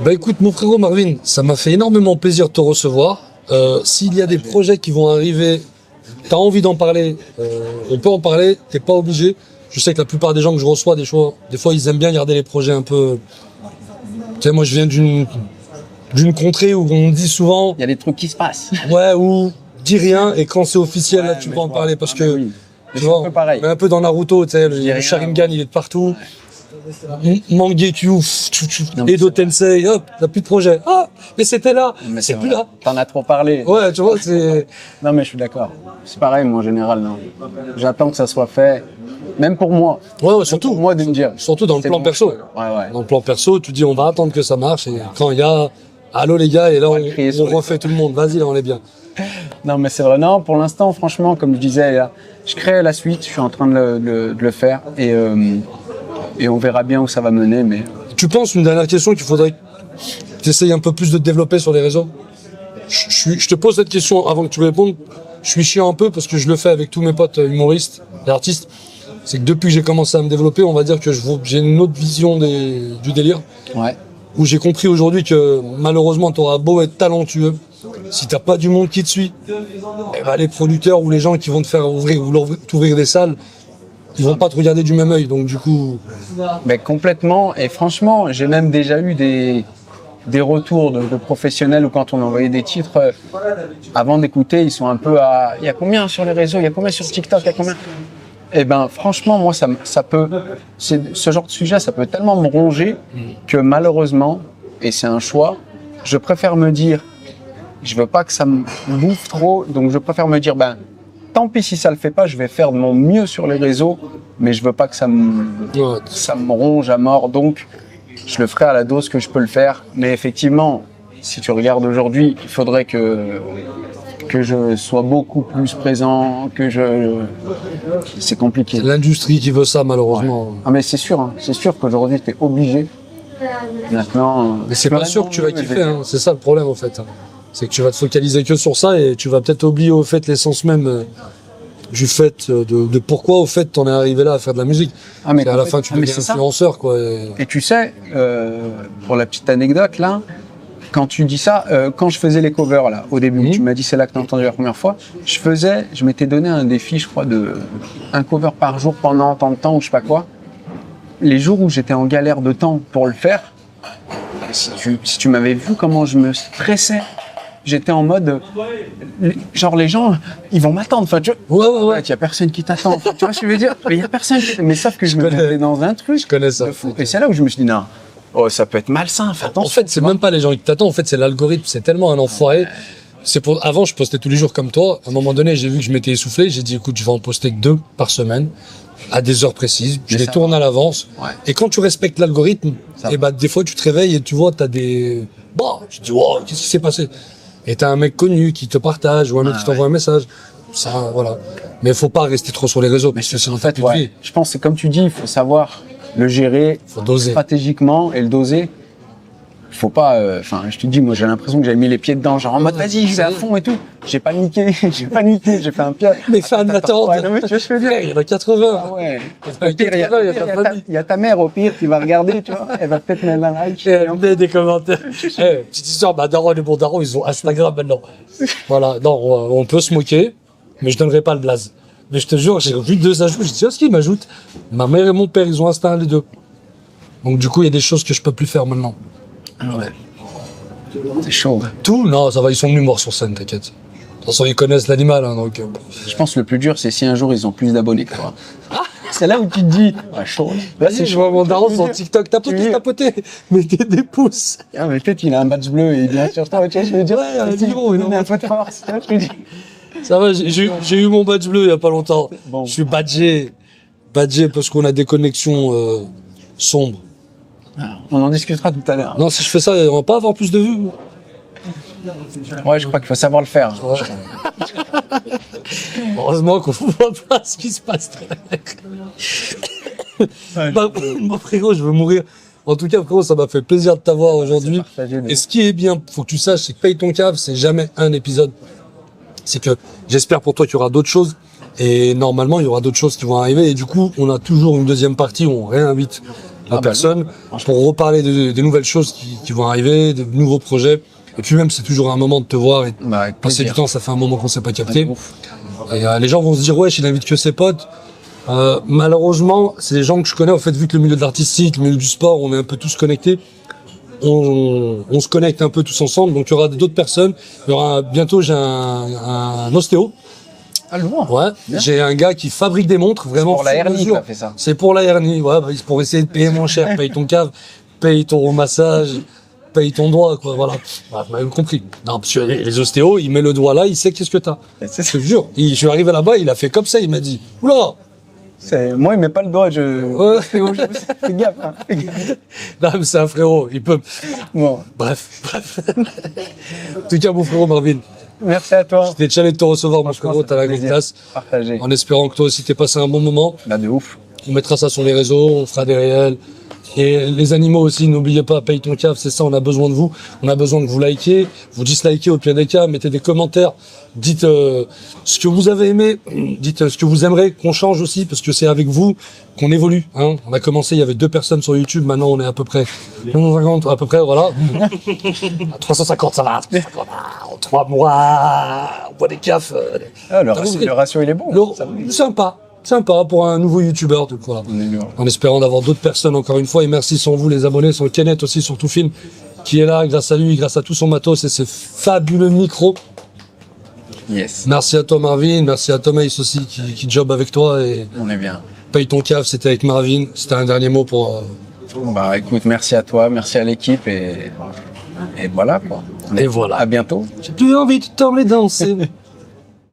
Bah écoute, mon frérot Marvin, ça m'a fait énormément plaisir de te recevoir. S'il y a des projets qui vont arriver, t'as envie d'en parler, on peut en parler, t'es pas obligé. Je sais que la plupart des gens que je reçois, des fois, ils aiment bien garder les projets un peu... Tu sais, moi, je viens d'une contrée où on me dit souvent, Il y a des trucs qui se passent. ouais, ou dis rien, et quand c'est officiel, là, tu peux en parler, parce que, Oui. tu C'est vois, un peu pareil. mais un peu dans Naruto, tu sais, dis le rien. Sharingan, il est de partout. Mangekyu, Non, mais Edo c'est vrai. Tensei, hop, t'as plus de projet. Ah, mais c'était là, Mais c'est plus vrai. là. T'en as trop parlé. Ouais, tu vois, c'est... Non, mais je suis d'accord. C'est pareil, moi, en général, non. J'attends que ça soit fait. Même pour moi. Ouais, surtout, Pour moi, de me dire. surtout dans le c'est plan bon, perso. je peux. Ouais. Dans le plan perso, tu dis on va attendre que ça marche, et quand il y a allô les gars, et là va le crier sur on les refait tout le monde, vas-y, là on est bien. Non, mais c'est vrai. Non, pour l'instant, franchement, comme je disais, là, je crée la suite. Je suis en train de le faire. Et on verra bien où ça va mener. Mais Tu penses, une dernière question, qu'il faudrait que tu essayes un peu plus de te développer sur les réseaux? Je te pose cette question avant que tu répondes. Je suis chiant un peu parce que je le fais avec tous mes potes humoristes et artistes. C'est que depuis que j'ai commencé à me développer, on va dire que j'ai une autre vision du délire. ouais. Où j'ai compris aujourd'hui que malheureusement, tu auras beau être talentueux, si t'as pas du monde qui te suit, eh ben, les producteurs ou les gens qui vont te faire t'ouvrir des salles, ils vont pas te regarder du même œil. Donc du coup, Mais complètement. Et franchement, j'ai même déjà eu des retours de professionnels où quand on envoyait des titres, avant d'écouter, ils sont un peu à... Il y a combien sur les réseaux? Il y a combien sur TikTok? Il y a combien? Eh ben, franchement, moi, ça peut... Ce genre de sujet, ça peut tellement me ronger que malheureusement, et c'est un choix, je préfère me dire, je veux pas que ça me bouffe trop, donc je préfère me dire, ben, tant pis si ça le fait pas, je vais faire de mon mieux sur les réseaux, mais je veux pas que ça me ronge à mort, donc je le ferai à la dose que je peux le faire. Mais effectivement, si tu regardes aujourd'hui, il faudrait que je sois beaucoup plus présent, c'est compliqué. c'est l'industrie qui veut ça malheureusement. Ah mais c'est sûr qu'aujourd'hui tu es obligé. Maintenant. Mais c'est pas sûr que tu vas kiffer, hein. C'est ça le problème au fait. Hein. C'est que tu vas te focaliser que sur ça et tu vas peut-être oublier au fait l'essence même du fait de pourquoi au fait t'en es arrivé là à faire de la musique. Ah, mais à la fin tu deviens c'est ça. influenceur quoi. Et tu sais, pour la petite anecdote là, quand tu dis ça, quand je faisais les covers là, au début, tu m'as dit c'est là que t'as entendu la première fois, je m'étais donné un défi, je crois, de un cover par jour pendant tant de temps ou je sais pas quoi. Les jours où j'étais en galère de temps pour le faire, si tu m'avais vu comment je me stressais, j'étais en mode, genre les gens, ils vont m'attendre. Enfin, tu vois, Ouais. il y a personne qui t'attend. Enfin, tu vois ce que je veux dire? Mais il y a personne. Mais sauf que je me mettais dans un truc. Je connais ça. de fou. Et c'est là où je me suis dit non, oh ça peut être malsain. Fais attention. En fait, c'est même pas les gens qui t'attendent, en fait, c'est l'algorithme, c'est tellement un enfoiré. Avant, je postais tous les jours comme toi. À un moment donné, j'ai vu que je m'étais essoufflé. J'ai dit, écoute, je vais en poster que 2 par semaine, à des heures précises. Je Mais les ça tourne à l'avance. Ouais. Et quand tu respectes l'algorithme, Ça et bah, des fois, tu te réveilles et tu vois, t'as des, bah, tu te dis, wow, qu'est-ce qui s'est passé? Et t'as un mec connu qui te partage, ou un mec qui t'envoie un message. Ça, voilà. Mais faut pas rester trop sur les réseaux, parce que c'est En en fait, fait, ouais. Je pense que c'est comme tu dis, il faut savoir le gérer Faut doser. stratégiquement et le doser. Faut pas, enfin, je te dis, moi j'ai l'impression que j'avais mis les pieds dedans, genre en mode vas-y, je vais à fond et tout. J'ai paniqué, j'ai fait un pied. Mais fans d'attente. Ouais, non, mais tu vois ce que je veux dire? Il y en a 80. Ah ouais. Il Au pire, il y y a a ta mère au pire qui va regarder, tu vois. Elle va peut-être mettre un like. Et elle met des commentaires. Petite histoire, bah, Daron et Bondaron, ils ont Instagram maintenant. Voilà, non, on peut se moquer, mais je donnerai pas le blaze. Mais je te jure, j'ai vu 2 ajouts, je dis, oh, ce qu'ils m'ajoutent. Ma mère et mon père, ils ont Insta les 2. Donc, du coup, il y a des choses que je peux plus faire maintenant. Ouais. C'est chaud. Tout, non, ça va, ils sont venus morts sur scène, t'inquiète. De toute façon, ils connaissent l'animal, hein, donc. Je pense que le plus dur, c'est si un jour ils ont plus d'abonnés que toi. C'est là où tu te dis, ouais, chaud. Là, Vas-y, je vois mon daron sur TikTok, tapoter. Mettez des pouces. Ah, mais peut-être qu'il a un badge bleu et il vient sur toi, tu vois, je veux dire. Ouais, un Vas-y, livre, il donne un peu de force, tu vois, je te dis. Ça va, j'ai eu mon badge bleu il y a pas longtemps. Bon. Je suis badgé parce qu'on a des connexions sombres. On en discutera tout à l'heure. Non, si je fais ça, on va pas avoir plus de vues. Ouais, je crois qu'il faut savoir le faire. Heureusement qu'on voit pas ce qui se passe. Bah, frérot, je veux mourir. En tout cas, frérot, ça m'a fait plaisir de t'avoir aujourd'hui. partagé, mais- Et ce qui est bien, faut que tu saches, c'est que Paye ton cave, c'est jamais un épisode. C'est que j'espère pour toi qu'il y aura d'autres choses. Et normalement, il y aura d'autres choses qui vont arriver. Et du coup, on a toujours une deuxième partie où on réinvite la personne pour reparler des nouvelles choses qui vont arriver, de nouveaux projets. Et puis même, c'est toujours un moment de te voir et Bah, avec passer du plaisir. temps. Ça fait un moment qu'on s'est pas capté. Ouf. Et les gens vont se dire, wesh, il invite que ses potes. Malheureusement, c'est des gens que je connais. En fait, vu que le milieu de l'artistique, le milieu du sport, on est un peu tous connectés. On se connecte un peu tous ensemble. Donc, il y aura d'autres personnes. Il y aura bientôt, j'ai un ostéo. Ah, loin. Ouais. J'ai un gars qui fabrique des montres, vraiment. Pour la sur hernie, mesure. t'as fait ça. C'est pour la hernie. Ouais, bah, c'est pour essayer de payer moins cher. Paye ton cave, paye ton massage, paye ton doigt, quoi. Voilà. Bah, vous m'avez compris. Non, parce que les ostéos, il met le doigt là, il sait qu'est-ce que t'as. Je te jure. Je suis arrivé là-bas, il a fait comme ça, il m'a dit, oula! Moi, il met pas le doigt, Ouais. Fais gaffe, hein. Fais gaffe. Non, mais c'est un frérot, il peut. Bon. Bref. En tout cas, mon frérot Marvin, Merci à toi. j'étais challengé de te recevoir, mon Franchement, frérot, ça t'as fait la grande plaisir. classe. Partagé. En espérant que toi aussi t'aies passé un bon moment. Bah, de ouf. On mettra ça sur les réseaux, on fera des réels. Et les animaux aussi, n'oubliez pas, paye ton cave, c'est ça, on a besoin de vous. On a besoin que vous likez, vous dislikez au pire des cas, mettez des commentaires, dites ce que vous avez aimé, dites ce que vous aimeriez qu'on change aussi, parce que c'est avec vous qu'on évolue. Hein. On a commencé, il y avait 2 personnes sur YouTube, maintenant on est à peu près 350, à peu près, voilà. À 350, ça va. En 3 mois, on boit des cafes. Ah, le ratio, il est bon. Sympa pour un nouveau youtubeur, donc voilà. En espérant d'avoir d'autres personnes encore une fois. Et merci sans vous les abonnés, sans Kenneth aussi sur Tout Film, qui est là grâce à lui, grâce à tout son matos et ses fabuleux micros. Yes. Merci à toi Marvin, merci à Thomas aussi qui job avec toi et On est bien. paye ton cave, c'était avec Marvin. C'était un dernier mot pour... Bah, écoute, merci à toi, merci à l'équipe et voilà, quoi. Et voilà. À bientôt. J'ai plus envie de t'emmener danser.